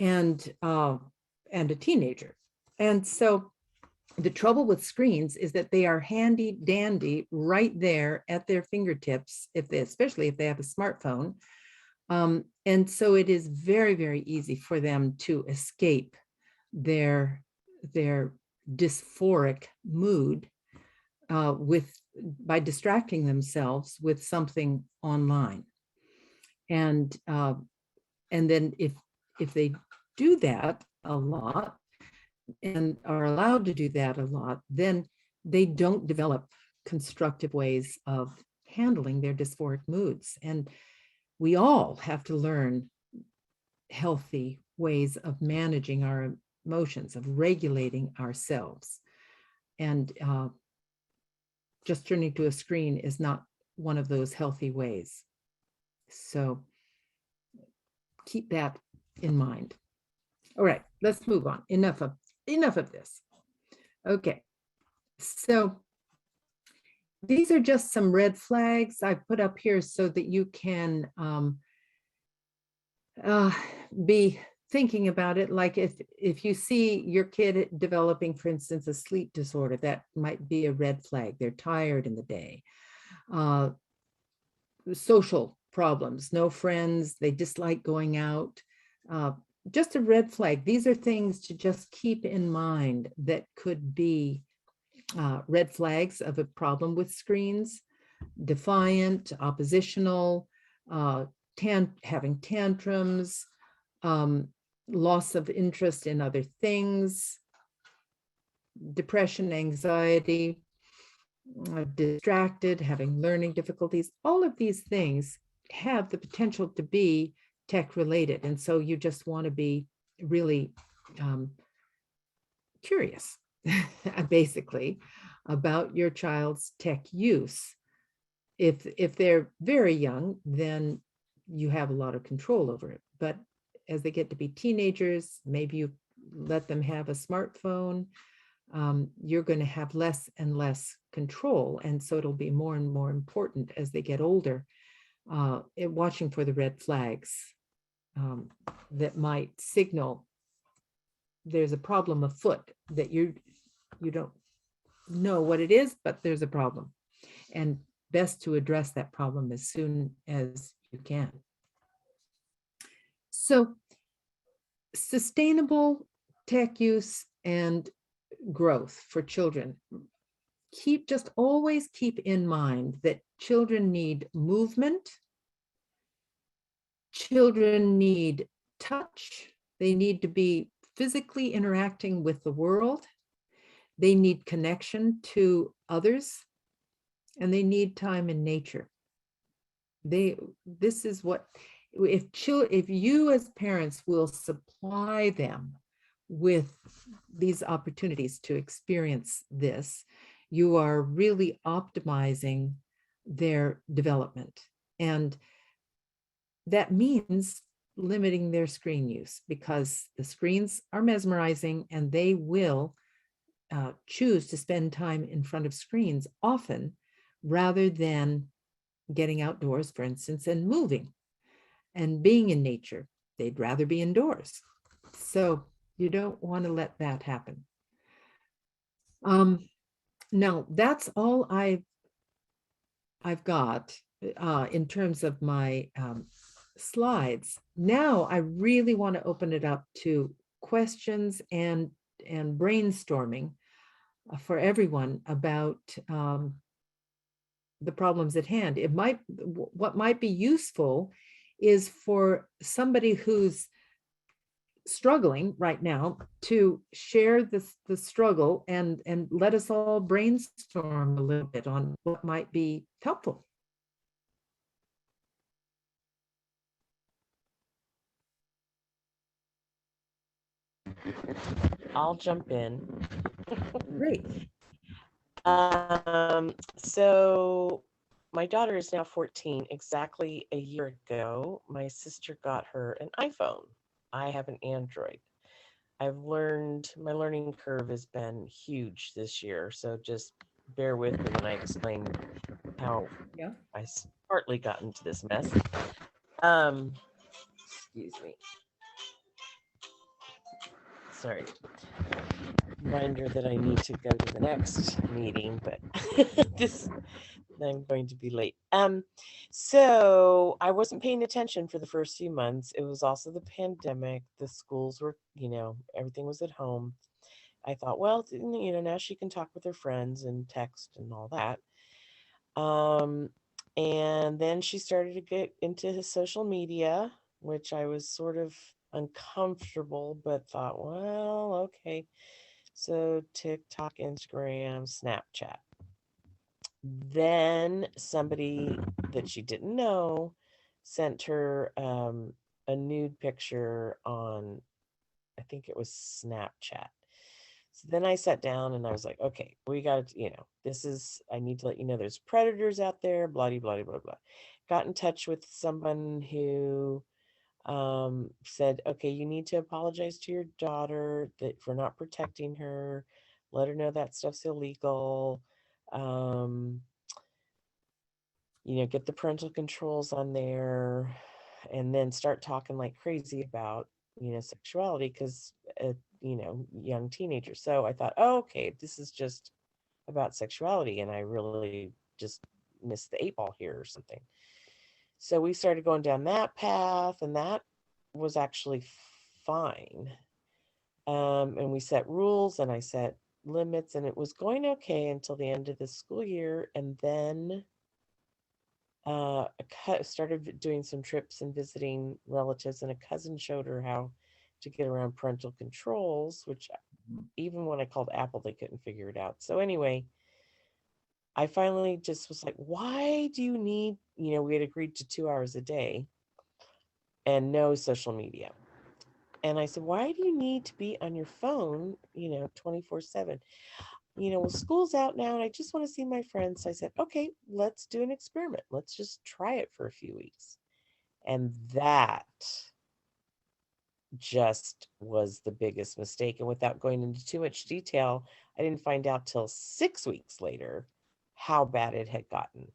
[SPEAKER 2] and a teenager. And so the trouble with screens is that they are handy dandy right there at their fingertips, especially if they have a smartphone. And so it is very, very easy for them to escape their dysphoric mood by distracting themselves with something online. And then if they do that a lot and are allowed to do that a lot, then they don't develop constructive ways of handling their dysphoric moods. And we all have to learn healthy ways of managing our emotions, of regulating ourselves. And just turning to a screen is not one of those healthy ways. So keep that in mind. All right, let's move on. Enough of this. Okay, so these are just some red flags I put up here so that you can be thinking about it. Like if you see your kid developing, for instance, a sleep disorder, that might be a red flag. They're tired in the day. Social problems, no friends, they dislike going out. Just a red flag. These are things to just keep in mind that could be red flags of a problem with screens. Defiant, oppositional, having tantrums, loss of interest in other things, depression, anxiety, distracted, having learning difficulties. All of these things have the potential to be tech related. And so you just want to be really curious, basically, about your child's tech use. If they're very young, then you have a lot of control over it. But as they get to be teenagers, maybe you let them have a smartphone, you're going to have less and less control. And so it'll be more and more important as they get older, watching for the red flags that might signal there's a problem afoot, that you don't know what it is, but there's a problem. And best to address that problem as soon as you can. So sustainable tech use and growth for children. Always keep in mind that children need movement. Children need touch. They need to be physically interacting with the world. They need connection to others, and they need time in nature. This is what, if you as parents will supply them with these opportunities to experience this, you are really optimizing their development. And that means limiting their screen use, because the screens are mesmerizing and they will choose to spend time in front of screens often rather than getting outdoors, for instance, and moving and being in nature. They'd rather be indoors. So you don't want to let that happen. Now that's all I've got in terms of my slides. Now I really want to open it up to questions and brainstorming for everyone about the problems at hand. What might be useful is for somebody who's struggling right now to share the struggle and let us all brainstorm a little bit on what might be helpful.
[SPEAKER 3] I'll jump in.
[SPEAKER 2] Great.
[SPEAKER 3] So my daughter is now 14. Exactly a year ago, my sister got her an iPhone. I have an Android. My learning curve has been huge this year. So just bear with me when I explain how I partly got into this mess. Excuse me. Sorry. Reminder that I need to go to the next meeting, but I'm going to be late. So I wasn't paying attention for the first few months. It was also the pandemic. The schools were, everything was at home. I thought, well, now she can talk with her friends and text and all that. And then she started to get into social media, which I was sort of uncomfortable, but thought, well, okay. So TikTok, Instagram, Snapchat. Then somebody that she didn't know sent her a nude picture on, I think it was Snapchat. So then I sat down and I was like, okay, we got to, I need to let you know there's predators out there, blah, blah, blah, blah. Got in touch with someone who said, okay, you need to apologize to your daughter for not protecting her. Let her know that stuff's illegal. Get the parental controls on there, and then start talking like crazy about, sexuality, because, young teenagers. So I thought, oh, okay, this is just about sexuality, and I really just missed the 8 ball here or something. So we started going down that path, and that was actually fine. And we set rules, and I set limits, and it was going okay until the end of the school year. And then started doing some trips and visiting relatives, and a cousin showed her how to get around parental controls, which even when I called Apple, they couldn't figure it out. So anyway, I finally just was like, why do you need, we had agreed to 2 hours a day and no social media. And I said, why do you need to be on your phone, 24/7? Well, school's out now and I just want to see my friends. So I said, okay, let's do an experiment. Let's just try it for a few weeks. And that just was the biggest mistake. And without going into too much detail, I didn't find out till 6 weeks later how bad it had gotten.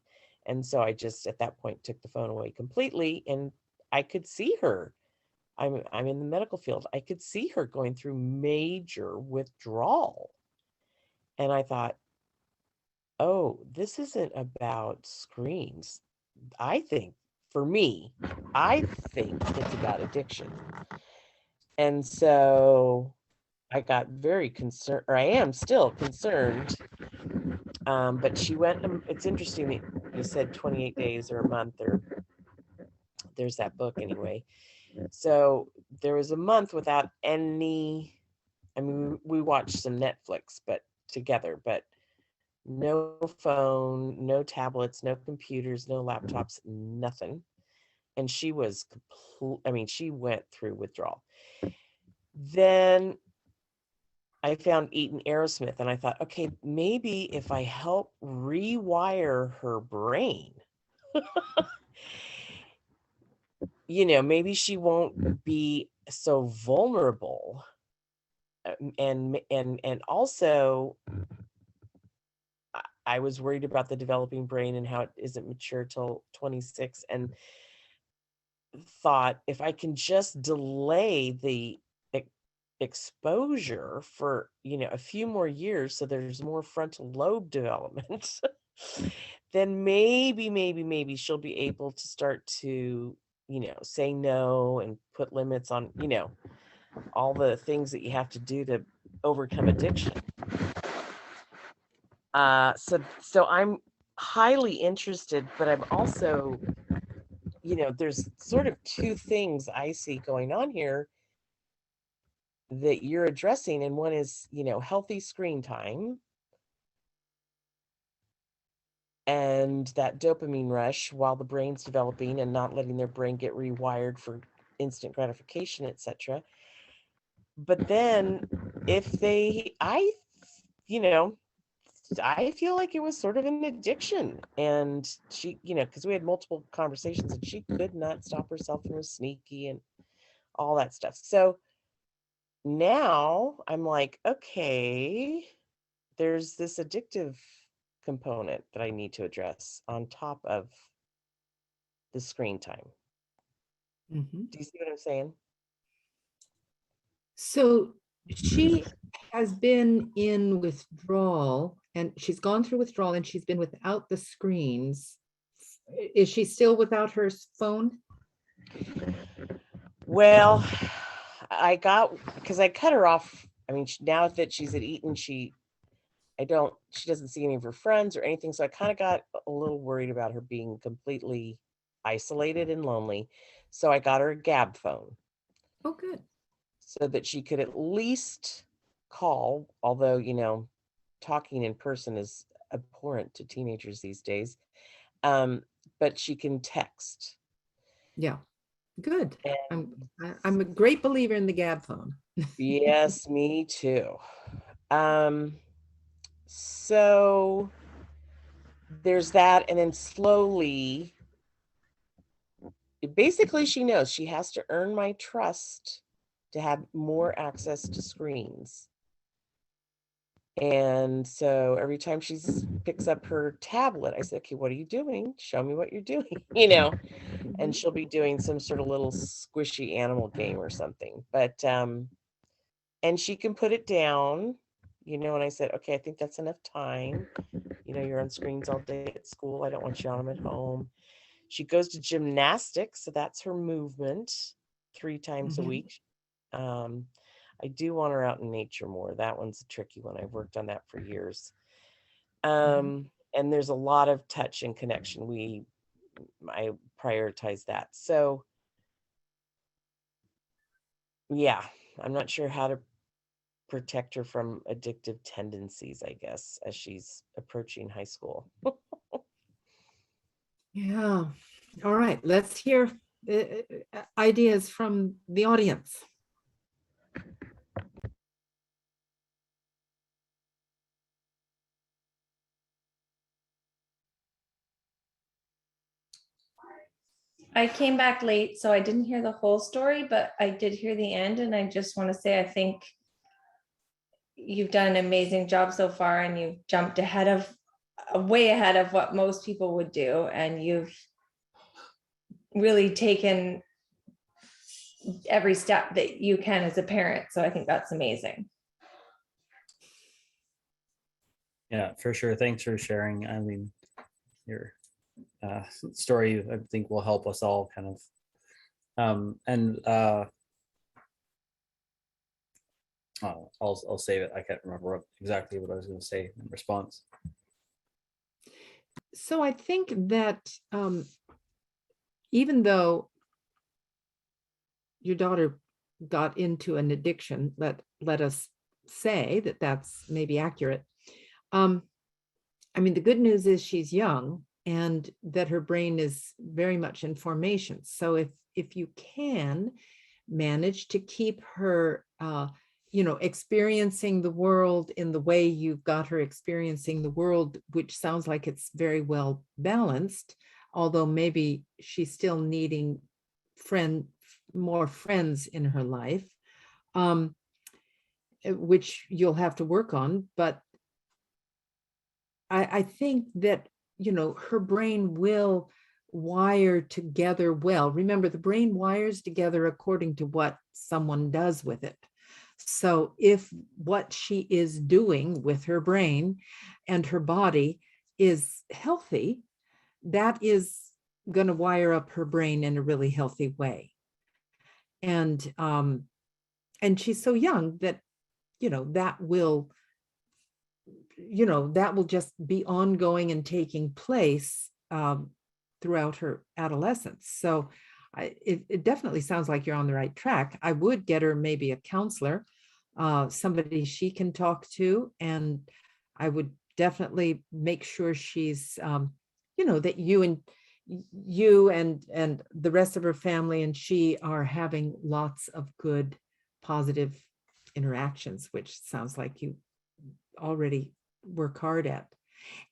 [SPEAKER 3] And so I just at that point took the phone away completely, and I could see her. I'm in the medical field. I could see her going through major withdrawal. And I thought, oh, this isn't about screens. I think for me, I think it's about addiction. And so I got very concerned, or I am still concerned. But she went, it's interesting that you said 28 days or a month, or there's that book anyway. So there was a month without any, I mean, we watched some Netflix, but together, but no phone, no tablets, no computers, no laptops, nothing. And she was she went through withdrawal. Then I found Eaton Aerosmith, and I thought, okay, maybe if I help rewire her brain, maybe she won't be so vulnerable. And also, I was worried about the developing brain and how it isn't mature till 26, and thought if I can just delay the exposure for a few more years so there's more frontal lobe development, then maybe she'll be able to start to say no and put limits on all the things that you have to do to overcome addiction. So I'm highly interested, but I'm also there's sort of two things I see going on here that you're addressing. And one is, healthy screen time and that dopamine rush while the brain's developing and not letting their brain get rewired for instant gratification, etc. But then I feel like it was sort of an addiction, and she, because we had multiple conversations and she could not stop herself and was sneaky and all that stuff. So now I'm like, okay, there's this addictive component that I need to address on top of the screen time.
[SPEAKER 2] Mhm.
[SPEAKER 3] Do you see what I'm saying?
[SPEAKER 2] So she has been in withdrawal, and she's gone through withdrawal, and she's been without the screens. Is she still without her phone?
[SPEAKER 3] Well, because I cut her off. I mean, now that she's at Eton, she doesn't see any of her friends or anything. So I kind of got a little worried about her being completely isolated and lonely. So I got her a Gab phone.
[SPEAKER 2] Oh, good.
[SPEAKER 3] So that she could at least call, although, talking in person is abhorrent to teenagers these days. But she can text.
[SPEAKER 2] Yeah, good.
[SPEAKER 3] And
[SPEAKER 2] I'm a great believer in the Gab phone.
[SPEAKER 3] yes, me too. So there's that, and then slowly, basically she knows she has to earn my trust to have more access to screens. And so every time she picks up her tablet, I say, okay, what are you doing? Show me what you're doing, and she'll be doing some sort of little squishy animal game or something. But, and she can put it down, and I said, okay, I think that's enough time. You're on screens all day at school. I don't want you on them at home. She goes to gymnastics, so that's her movement 3 times a week. I do want her out in nature more. That one's a tricky one. I've worked on that for years. And there's a lot of touch and connection. I prioritize that. So yeah, I'm not sure how to protect her from addictive tendencies, I guess, as she's approaching high school.
[SPEAKER 2] Yeah. All right. Let's hear ideas from the audience.
[SPEAKER 5] I came back late, so I didn't hear the whole story, but I did hear the end. And I just want to say, I think you've done an amazing job so far, and you've jumped way ahead of what most people would do. And you've really taken every step that you can as a parent. So I think that's amazing.
[SPEAKER 4] Yeah, for sure. Thanks for sharing. I mean, your story, I think, will help us all kind of. I'll save it. I can't remember exactly what I was going to say in response.
[SPEAKER 2] So I think that even though your daughter got into an addiction, let us say that that's maybe accurate. I mean, the good news is she's young and that her brain is very much in formation. So if you can manage to keep her, experiencing the world in the way you've got her experiencing the world, which sounds like it's very well balanced, although maybe she's still needing more friends in her life, which you'll have to work on. But I think that, her brain will wire together well. Remember, the brain wires together according to what someone does with it. So if what she is doing with her brain and her body is healthy, that is going to wire up her brain in a really healthy way. And she's so young that, that will just be ongoing and taking place throughout her adolescence. So it definitely sounds like you're on the right track. I would get her maybe a counselor, somebody she can talk to, and I would definitely make sure she's, that you and the rest of her family and she are having lots of good, positive interactions, which sounds like you already work hard at.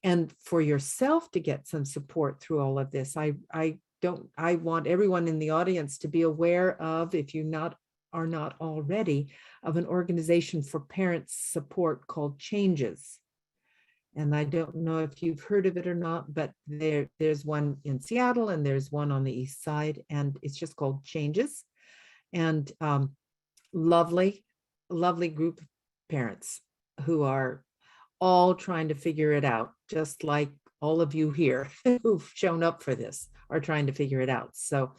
[SPEAKER 2] And for yourself to get some support through all of this, I want everyone in the audience to be aware of, if you are not already, of an organization for parents support called Changes. And I don't know if you've heard of it or not, but there's one in Seattle and there's one on the East Side, and it's just called Changes. And lovely group of parents who are all trying to figure it out, just like all of you here who've shown up for this are trying to figure it out. So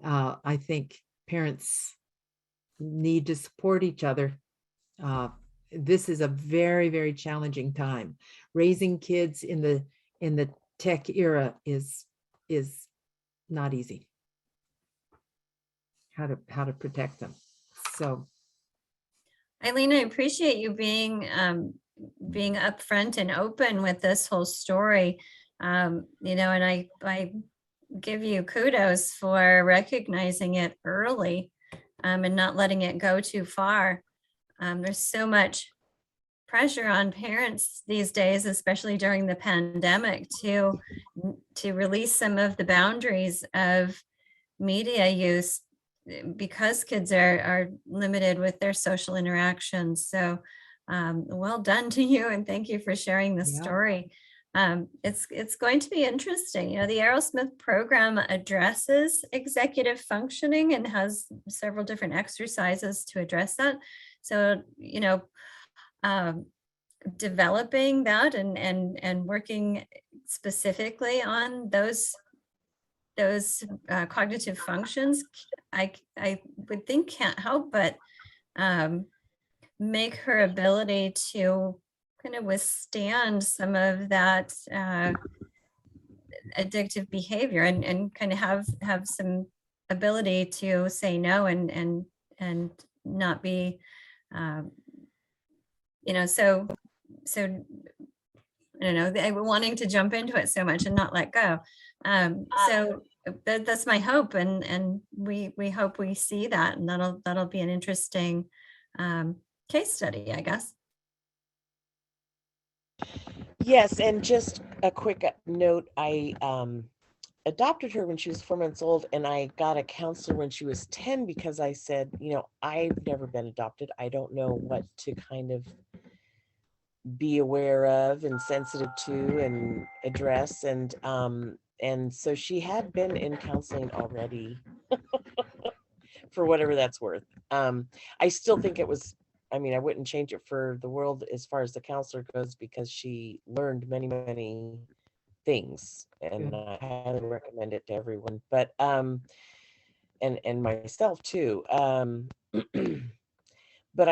[SPEAKER 2] I think parents need to support each other. This is a very, very challenging time. Raising kids in the tech era is not easy. How to protect them. So
[SPEAKER 1] Eileen, I appreciate you being upfront and open with this whole story. And I give you kudos for recognizing it early and not letting it go too far. There's so much pressure on parents these days, especially during the pandemic, to release some of the boundaries of media use, because kids are limited with their social interactions. So well done to you, and thank you for sharing the story. It's going to be interesting. The Aerosmith program addresses executive functioning and has several different exercises to address that. So, developing that and working specifically on those cognitive functions, I would think can't help but make her ability to kind of withstand some of that addictive behavior and kind of have some ability to say no and not be so I don't know, they were wanting to jump into it so much and not let go. So that's my hope, and we hope we see that, and that'll be an interesting case study, I guess.
[SPEAKER 3] Yes, and just a quick note, I adopted her when she was 4 months old, and I got a counselor when she was 10 because I said, I've never been adopted. I don't know what to kind of be aware of and sensitive to and address. And so she had been in counseling already for whatever that's worth. I still think it was, I wouldn't change it for the world as far as the counselor goes, because she learned many, many things, and I highly recommend it to everyone, but and myself too. But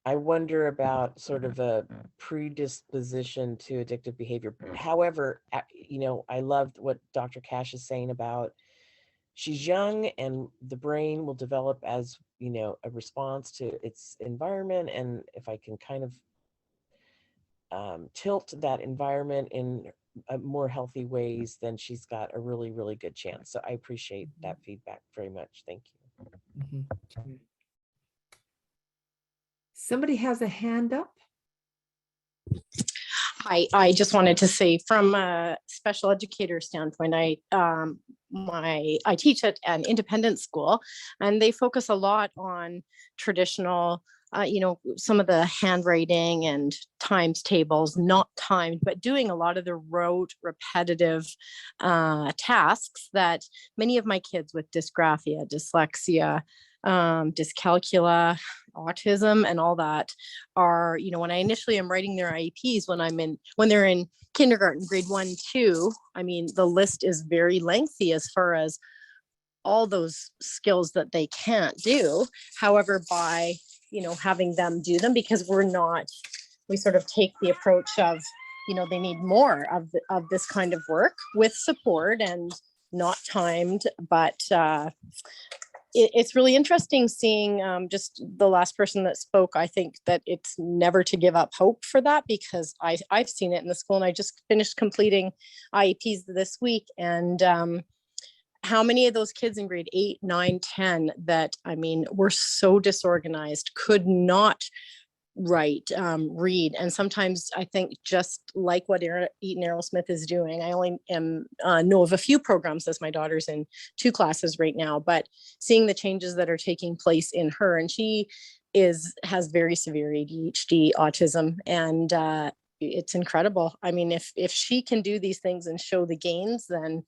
[SPEAKER 3] I wonder about sort of a predisposition to addictive behavior. However, I loved what Dr. Cash is saying about she's young and the brain will develop as, a response to its environment. And if I can kind of tilt that environment in more healthy ways, then she's got a really, really good chance. So I appreciate that feedback very much. Thank you.
[SPEAKER 2] Mhm. Somebody has a hand up.
[SPEAKER 6] I just wanted to say, from a special educator standpoint, I teach at an independent school, and they focus a lot on traditional, some of the handwriting and times tables, not timed, but doing a lot of the rote, repetitive tasks that many of my kids with dysgraphia, dyslexia, dyscalculia, autism, and all that are, when I initially am writing their IEPs, when they're in kindergarten, grade 1, 2, the list is very lengthy as far as all those skills that they can't do. However, by, having them do them, because we sort of take the approach of, they need more of this kind of work with support and not timed, but it's really interesting seeing just the last person that spoke. I think that it's never to give up hope for that, because I've seen it in the school, and I just finished completing IEPs this week. And how many of those kids in grade 8, 9, 10 that, were so disorganized, could not write, read. And sometimes I think, just like what Eaton Aerosmith is doing, I only know of a few programs, as my daughter's in 2 classes right now, but seeing the changes that are taking place in her, and she has very severe ADHD, autism, and it's incredible. If she can do these things and show the gains, then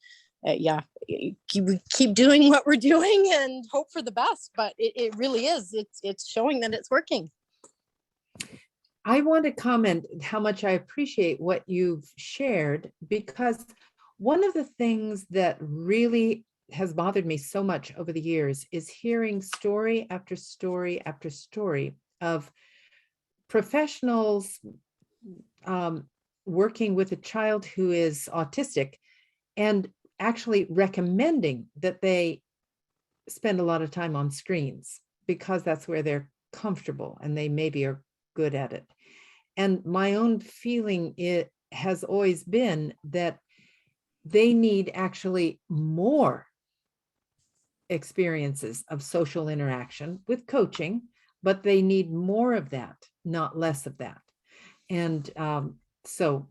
[SPEAKER 6] keep doing what we're doing and hope for the best. But it really is, it's showing that it's working.
[SPEAKER 2] I want to comment how much I appreciate what you've shared, because one of the things that really has bothered me so much over the years is hearing story after story after story of professionals working with a child who is autistic and actually recommending that they spend a lot of time on screens because that's where they're comfortable and they maybe are good at it. And my own feeling, it has always been that they need actually more experiences of social interaction with coaching, but they need more of that, not less of that. And so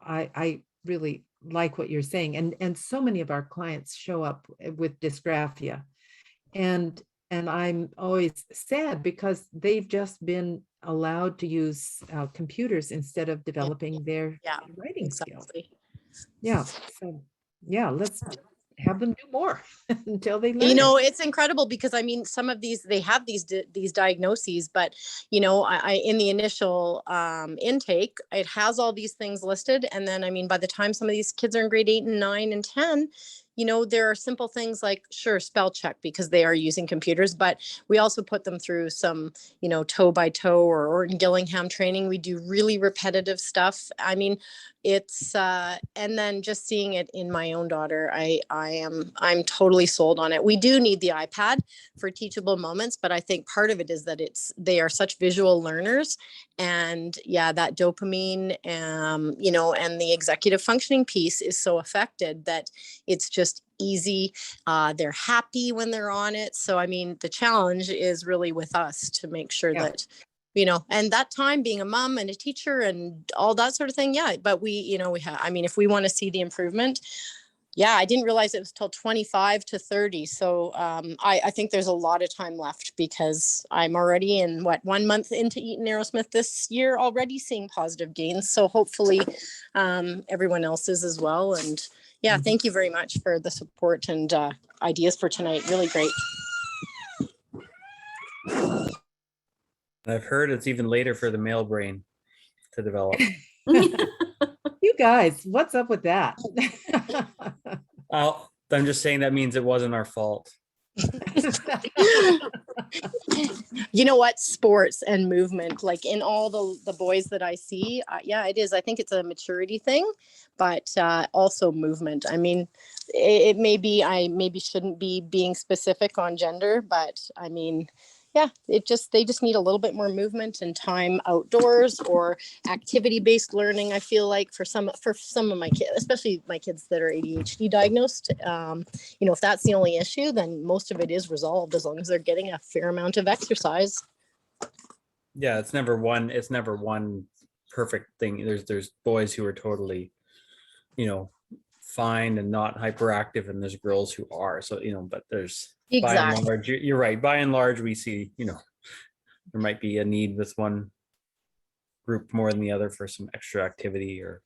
[SPEAKER 2] I really like what you're saying. And so many of our clients show up with dysgraphia. And I'm always sad because they've just been allowed to use computers instead of developing their writing skills. Yeah. So yeah, let's have them do more until they learn.
[SPEAKER 6] It's incredible because some of these, they have these diagnoses, but I in the initial intake, it has all these things listed, and then by the time some of these kids are in grade 8 and 9 and 10, there are simple things like, sure, spell check because they are using computers, but we also put them through some, toe by toe or Orton Gillingham training. We do really repetitive stuff. I mean, it's and then just seeing it in my own daughter, I'm totally sold on it. We do need the iPad for teachable moments, but I think part of it is that they are such visual learners, and yeah, that dopamine, and the executive functioning piece is so affected that it's just easy. They're happy when they're on it. So I mean, the challenge is really with us to make sure
[SPEAKER 2] Yeah.
[SPEAKER 6] that and that time being a mom and a teacher and all that sort of thing. Yeah. But we have, I mean, if we want to see the improvement, yeah, I didn't realize it was till 25 to 30. So I think there's a lot of time left because I'm already in 1 month into Eaton Aerosmith this year, already seeing positive gains. So hopefully everyone else is as well. And yeah, thank you very much for the support and ideas for tonight. Really great.
[SPEAKER 4] I've heard it's even later for the male brain to develop.
[SPEAKER 2] You guys, what's up with that?
[SPEAKER 4] I'm just saying that means it wasn't our fault.
[SPEAKER 6] You know what? Sports and movement, like in all the boys that I see, yeah, it is. I think it's a maturity thing, but also movement. I mean, it may be, I maybe shouldn't be being specific on gender, but I mean, yeah, they just need a little bit more movement and time outdoors or activity-based learning. I feel like for some of my kids, especially my kids that are ADHD diagnosed, if that's the only issue, then most of it is resolved as long as they're getting a fair amount of exercise.
[SPEAKER 4] Yeah, it's never one perfect thing. There's boys who are totally, fine and not hyperactive, and there's girls who are. So, but there's by and
[SPEAKER 6] Exactly.
[SPEAKER 4] large, you're right. By and large, we see, there might be a need with one group more than the other for some extra activity or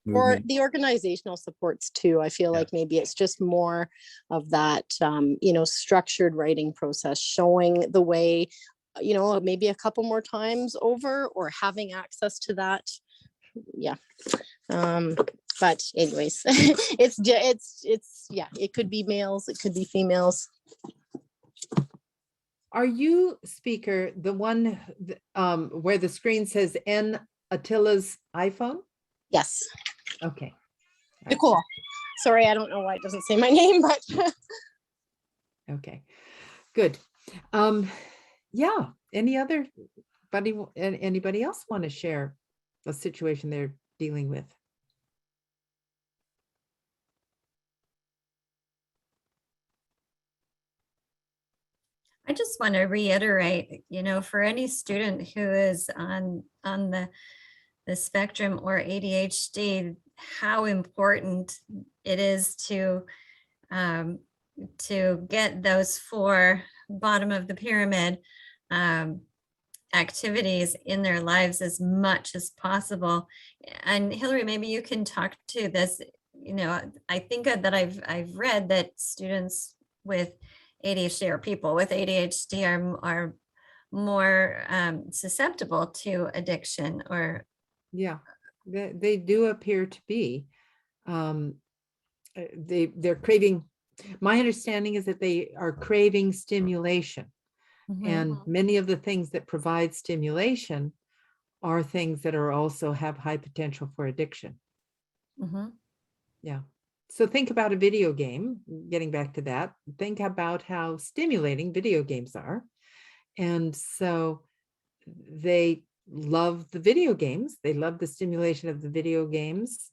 [SPEAKER 6] Or
[SPEAKER 4] movement.
[SPEAKER 6] the organizational supports too. I feel like maybe it's just more of that, structured writing process, showing the way, maybe a couple more times over or having access to that. Yeah. But anyways, it could be males, it could be females.
[SPEAKER 2] Are you, speaker, the one where the screen says N Attila's iPhone?
[SPEAKER 6] Yes.
[SPEAKER 2] Okay.
[SPEAKER 6] Nicole. Sorry, I don't know why it doesn't say my name, but
[SPEAKER 2] Okay, good. Yeah, anybody else want to share a situation they're dealing with?
[SPEAKER 1] I just want to reiterate, for any student who is on the spectrum or ADHD, how important it is to get those 4 bottom of the pyramid activities in their lives as much as possible. And Hilarie, maybe you can talk to this. I think that I've read that students with ADHD or people with ADHD are more susceptible to addiction or.
[SPEAKER 2] Yeah, they do appear to be. They're craving, my understanding is that they are craving stimulation. And many of the things that provide stimulation are things that are also have high potential for addiction. Yeah. So think about a video game, getting back to that, think about how stimulating video games are. And so they love the video games. They love the stimulation of the video games.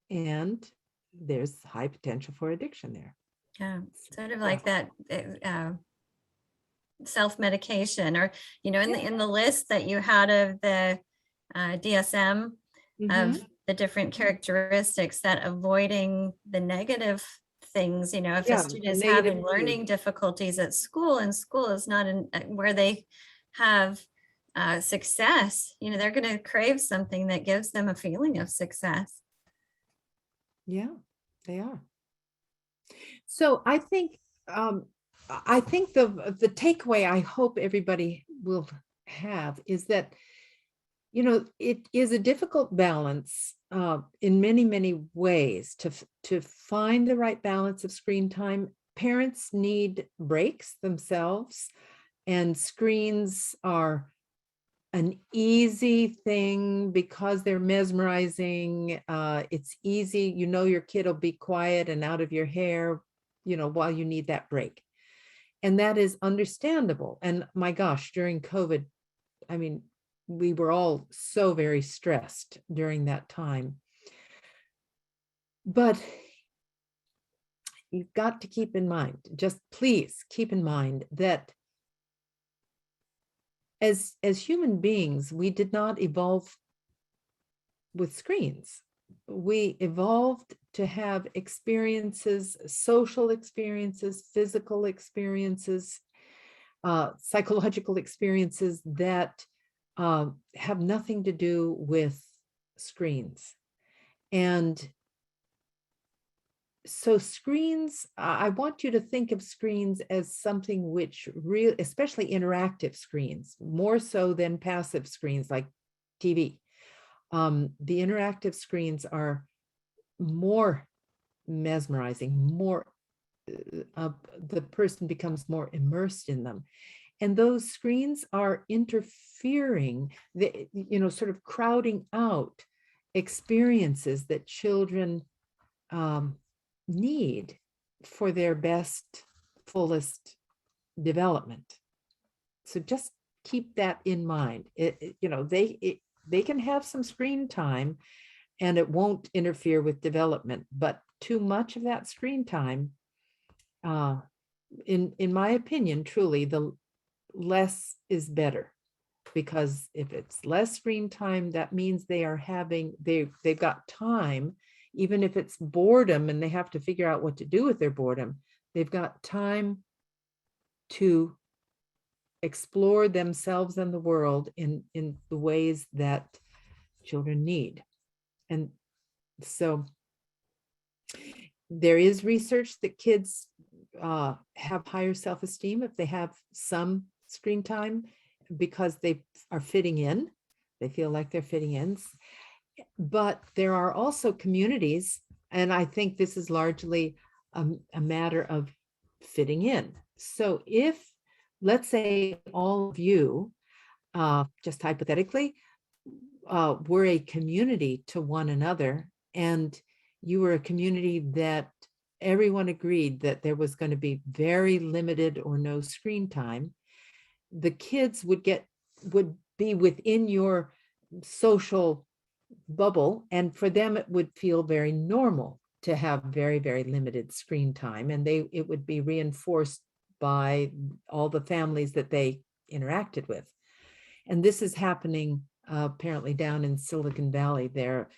[SPEAKER 2] And there's high potential for addiction there.
[SPEAKER 1] Yeah, sort of like that self-medication, or in the list that you had of the DSM of the different characteristics, that avoiding the negative things, if a student is having learning difficulties at school and school is not where they have success, they're going to crave something that gives them a feeling of success.
[SPEAKER 2] Yeah, they are. So I think the takeaway I hope everybody will have is that it is a difficult balance in many, many ways to find the right balance of screen time. Parents need breaks themselves, and screens are an easy thing because they're mesmerizing. It's easy, your kid will be quiet and out of your hair, while you need that break. And that is understandable. And my gosh, during COVID, I mean, we were all so very stressed during that time. But you've got to keep in mind, just please keep in mind that as human beings, we did not evolve with screens. We evolved to have experiences, social experiences, physical experiences, psychological experiences that have nothing to do with screens. And so screens, I want you to think of screens as something which especially interactive screens, more so than passive screens like TV. The interactive screens are more mesmerizing, more, the person becomes more immersed in them. And those screens are interfering, sort of crowding out experiences that children need for their best, fullest development. So just keep that in mind. They can have some screen time and it won't interfere with development, but too much of that screen time, in my opinion, truly, the less is better. Because if it's less screen time, that means they've got time, even if it's boredom and they have to figure out what to do with their boredom, they've got time to explore themselves and the world in the ways that children need. And so there is research that kids have higher self-esteem if they have some screen time, because they are fitting in, they feel like they're fitting in. But there are also communities, and I think this is largely a matter of fitting in. So if, let's say all of you, just hypothetically, were a community to one another, and you were a community that everyone agreed that there was going to be very limited or no screen time, the kids would be within your social bubble, and for them it would feel very normal to have very, very limited screen time, and it would be reinforced by all the families that they interacted with. And this is happening apparently down in Silicon Valley. There,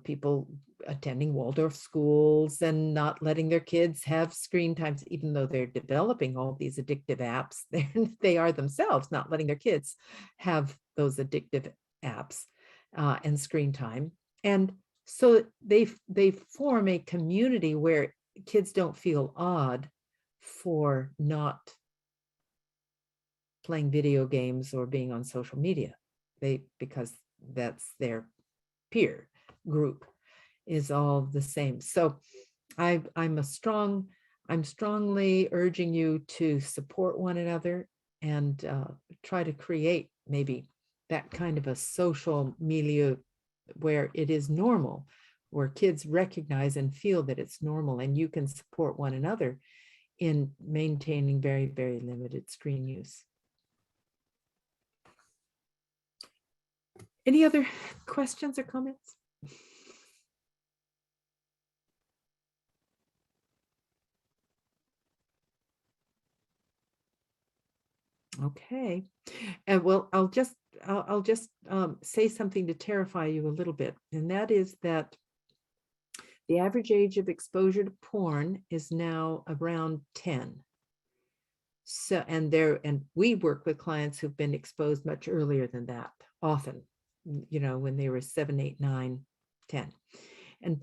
[SPEAKER 2] people attending Waldorf schools and not letting their kids have screen times, even though they're developing all these addictive apps. They are themselves not letting their kids have those addictive apps and screen time. And so they form a community where kids don't feel odd for not playing video games or being on social media. Because that's their peer group is all the same. So I'm strongly urging you to support one another and try to create maybe that kind of a social milieu where it is normal, where kids recognize and feel that it's normal, and you can support one another in maintaining very, very limited screen use. Any other questions or comments? Okay, and well, I'll just say something to terrify you a little bit, and that is that the average age of exposure to porn is now around 10. So, and we work with clients who've been exposed much earlier than that, often, when they were 7, 8, 9, 10. And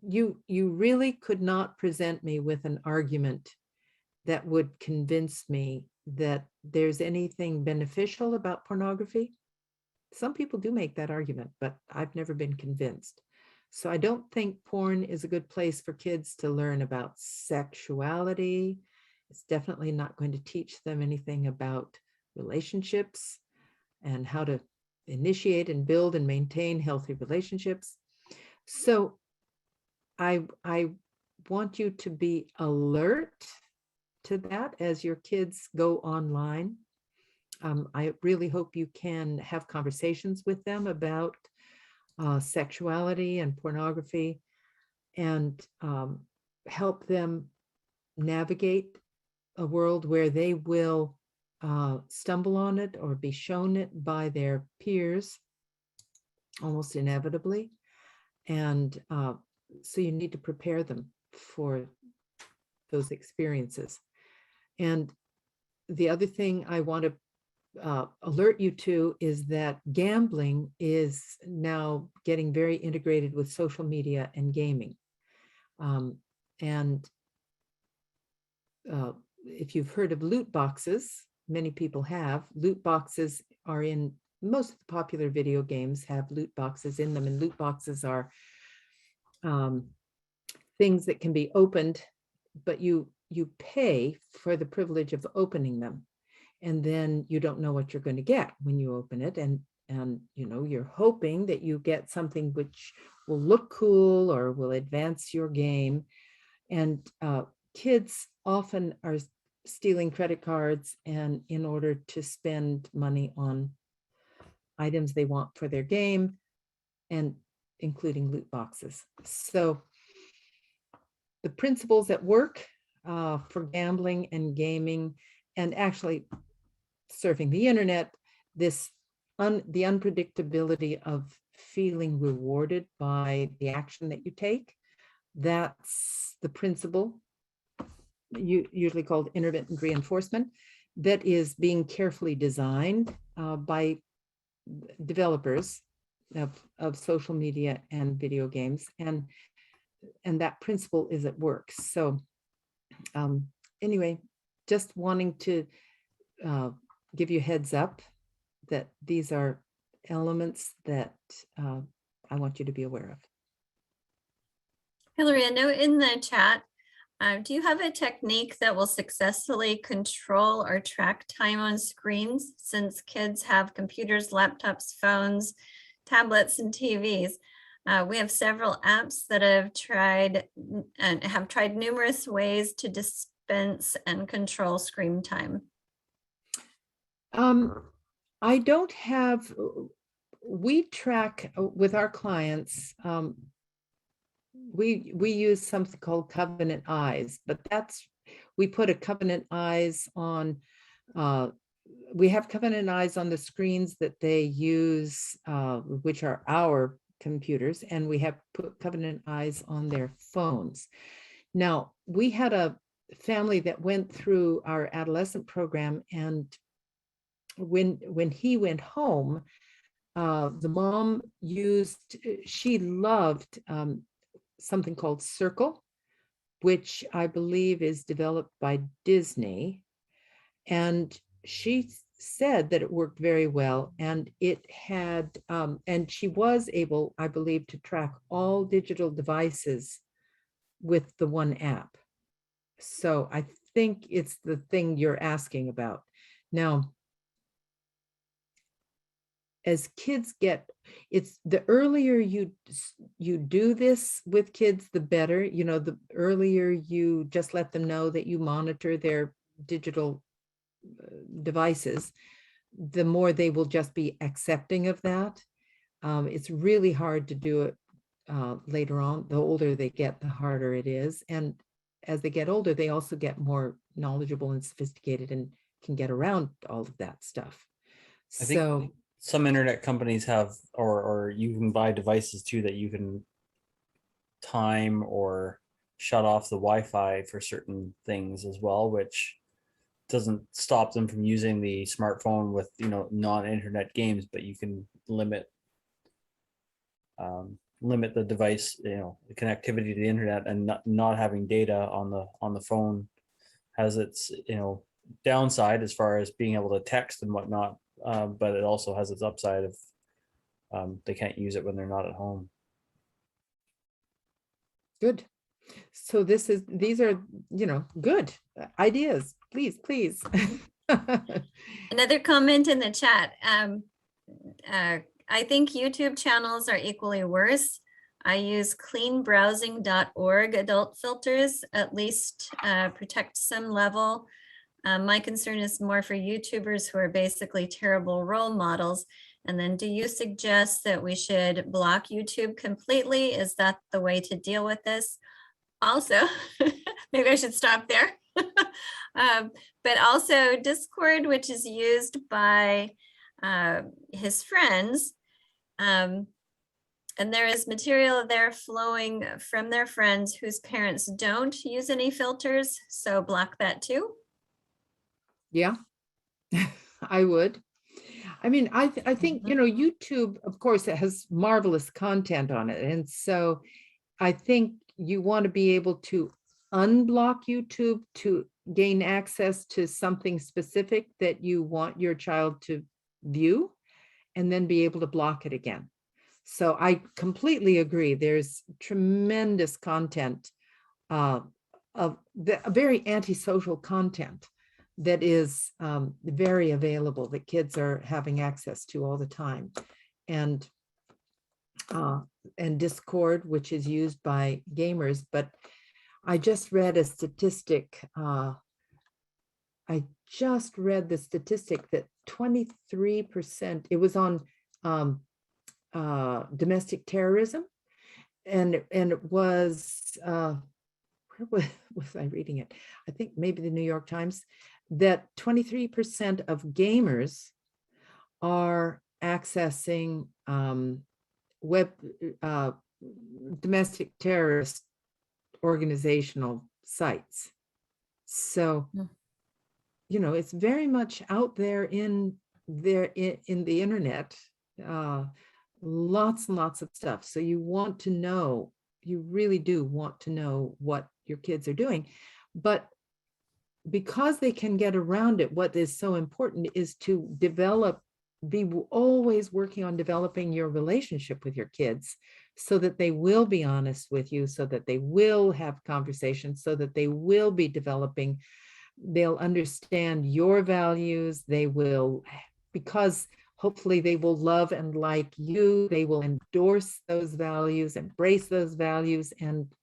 [SPEAKER 2] you really could not present me with an argument that would convince me that there's anything beneficial about pornography some people do make that argument, but I've never been convinced. So I don't think porn is a good place for kids to learn about sexuality. It's definitely not going to teach them anything about relationships and how to initiate and build and maintain healthy relationships. So I want you to be alert to that as your kids go online. I really hope you can have conversations with them about sexuality and pornography, and help them navigate a world where they will stumble on it or be shown it by their peers almost inevitably. And so you need to prepare them for those experiences. And the other thing I want to alert you to is that gambling is now getting very integrated with social media and gaming. And if you've heard of loot boxes, many people have. Loot boxes are in most of the popular video games, have loot boxes in them, and loot boxes are things that can be opened, but you pay for the privilege of opening them. And then you don't know what you're going to get when you open it. And you know, you're hoping that you get something which will look cool or will advance your game. And kids often are stealing credit cards and in order to spend money on items they want for their game, and including loot boxes. So the principles at work for gambling and gaming, and actually surfing the internet, the unpredictability of feeling rewarded by the action that you take, that's the principle, usually called intermittent reinforcement, that is being carefully designed by developers of social media and video games, and that principle is at work. So anyway, just wanting to give you a heads up that these are elements that I want you to be aware of.
[SPEAKER 1] Hilarie, a note in the chat. Do you have a technique that will successfully control or track time on screens, since kids have computers, laptops, phones, tablets, and TVs? We have several apps that have tried numerous ways to dispense and control screen time.
[SPEAKER 2] I don't have, we track with our clients, we use something called Covenant Eyes, but we put a Covenant Eyes on, we have Covenant Eyes on the screens that they use, which are our computers, and we have put Covenant Eyes on their phones. Now, we had a family that went through our adolescent program, and when he went home, the mom she loved something called Circle, which I believe is developed by Disney. And she said that it worked very well, and it had, and she was able, I believe, to track all digital devices with the one app. So I think it's the thing you're asking about. Now, as kids it's the earlier you do this with kids, the better. You know, the earlier you just let them know that you monitor their digital devices, the more they will just be accepting of that. It's really hard to do it later on. The older they get, the harder it is. And as they get older, they also get more knowledgeable and sophisticated and can get around all of that stuff.
[SPEAKER 4] I think
[SPEAKER 2] So
[SPEAKER 4] some internet companies have, or you can buy devices too that you can time or shut off the Wi-Fi for certain things as well, which doesn't stop them from using the smartphone with, you know, non-internet games, but you can limit the device, you know, the connectivity to the internet, and not having data on the phone has its, you know, downside as far as being able to text and whatnot, but it also has its upside of they can't use it when they're not at home.
[SPEAKER 2] Good. So these are, good ideas. Please, please.
[SPEAKER 1] Another comment in the chat. I think YouTube channels are equally worse. I use cleanbrowsing.org adult filters, at least protect some level. My concern is more for YouTubers who are basically terrible role models. And then do you suggest that we should block YouTube completely? Is that the way to deal with this? Also, maybe I should stop there. But also Discord, which is used by his friends. And there is material there flowing from their friends whose parents don't use any filters. So block that too.
[SPEAKER 2] Yeah, I would. I mean, I think, YouTube, of course, it has marvelous content on it. And so I think you want to be able to unblock YouTube to gain access to something specific that you want your child to view, and then be able to block it again. So I completely agree. There's tremendous content of very antisocial content that is very available, that kids are having access to all the time. And Discord, which is used by gamers. But I just read a statistic. I just read the statistic that 23%, it was on domestic terrorism. And it was, where was I reading it? I think maybe the New York Times, that 23% of gamers are accessing domestic terrorist organizational sites. So, it's very much out there in the internet, lots and lots of stuff. So you really do want to know what your kids are doing. But because they can get around it, what is so important is to be always working on developing your relationship with your kids, so that they will be honest with you, so that they will have conversations, so that they will be developing, they'll understand your values, because hopefully they will love and like you, they will endorse those values, embrace those values, and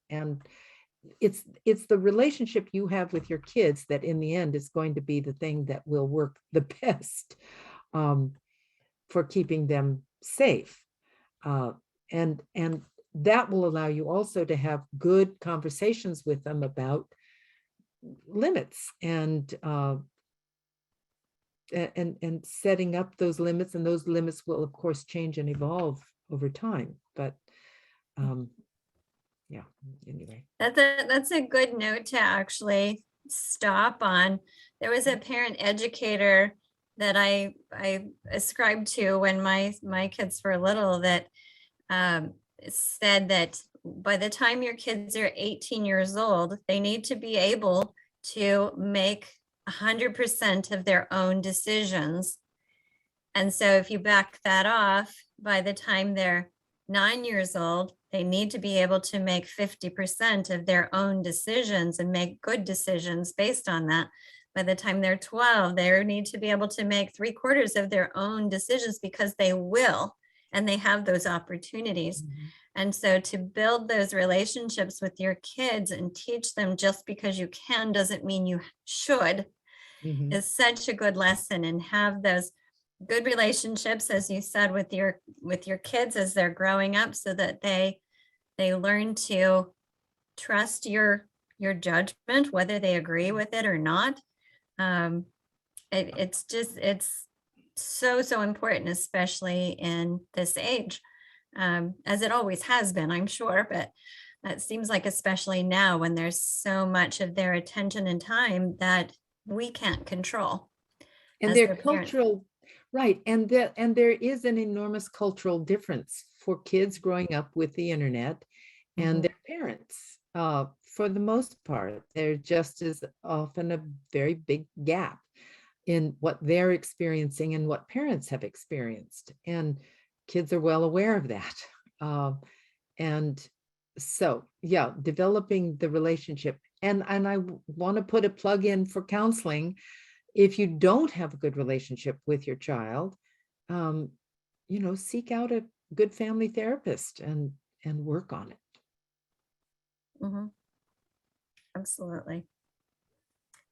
[SPEAKER 2] it's the relationship you have with your kids that in the end is going to be the thing that will work the best for keeping them safe. And that will allow you also to have good conversations with them about limits and setting up those limits, and those limits will of course change and evolve over time. But yeah, anyway.
[SPEAKER 1] That's a good note to actually stop on. There was a parent educator that I ascribed to when my kids were little that said that by the time your kids are 18 years old, they need to be able to make 100% of their own decisions. And so if you back that off, by the time they're 9 years old, they need to be able to make 50% of their own decisions and make good decisions based on that. By the time they're 12, they need to be able to make 3/4 of their own decisions, because they will, and they have those opportunities.
[SPEAKER 2] Mm-hmm.
[SPEAKER 1] And so to build those relationships with your kids and teach them just because you can doesn't mean you should,
[SPEAKER 2] Mm-hmm.
[SPEAKER 1] is such a good lesson. And have those good relationships, as you said, with your kids as they're growing up, so that they learn to trust your judgment, whether they agree with it or not. It's so important, especially in this age, as it always has been, I'm sure, but it seems like especially now, when there's so much of their attention and time that we can't control.
[SPEAKER 2] And their cultural, right, and there is an enormous cultural difference for kids growing up with the internet and their parents. For the most part, there just is often a very big gap in what they're experiencing and what parents have experienced. And kids are well aware of that. And so, yeah, developing the relationship. And I want to put a plug in for counseling. If you don't have a good relationship with your child, seek out a good family therapist and work on it.
[SPEAKER 1] Mhm. Absolutely.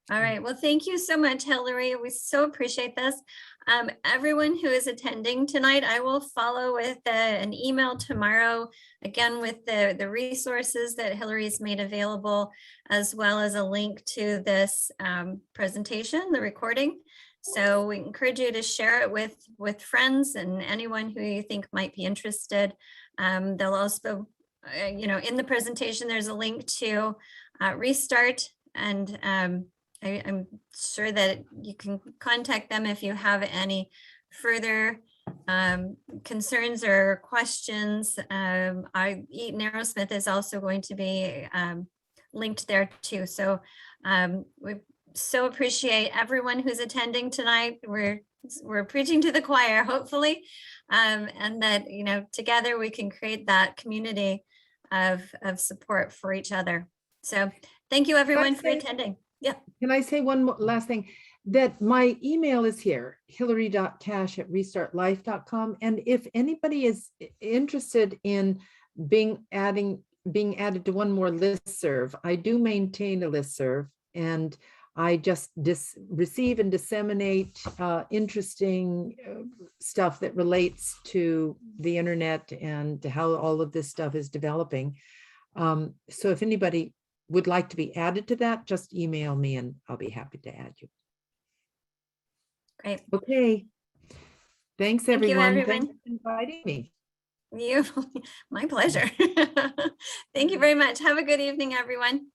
[SPEAKER 1] All right. Well, thank you so much, Hilarie. We so appreciate this. Everyone who is attending tonight, I will follow with an email tomorrow, again, with the resources that Hilarie's made available, as well as a link to this presentation, the recording. So we encourage you to share it with friends and anyone who you think might be interested. They'll also, in the presentation, there's a link to Restart, and I'm sure that you can contact them if you have any further concerns or questions. Eaton Aerosmith is also going to be linked there too. So we so appreciate everyone who's attending tonight. We're preaching to the choir, hopefully, and that together we can create that community of support for each other. So thank you everyone for attending. Yeah.
[SPEAKER 2] Can I say one more last thing? That my email is here, hilarie.cash@restartlife.com. And if anybody is interested in being added to one more listserv, I do maintain a listserv, and I just receive and disseminate interesting stuff that relates to the internet and how all of this stuff is developing. So if anybody would like to be added to that, just email me and I'll be happy to add you.
[SPEAKER 1] Great.
[SPEAKER 2] Okay. Thanks,
[SPEAKER 1] Thank you,
[SPEAKER 2] everyone.
[SPEAKER 1] everyone.
[SPEAKER 2] Thanks for inviting me.
[SPEAKER 1] My pleasure. Thank you very much. Have a good evening, everyone.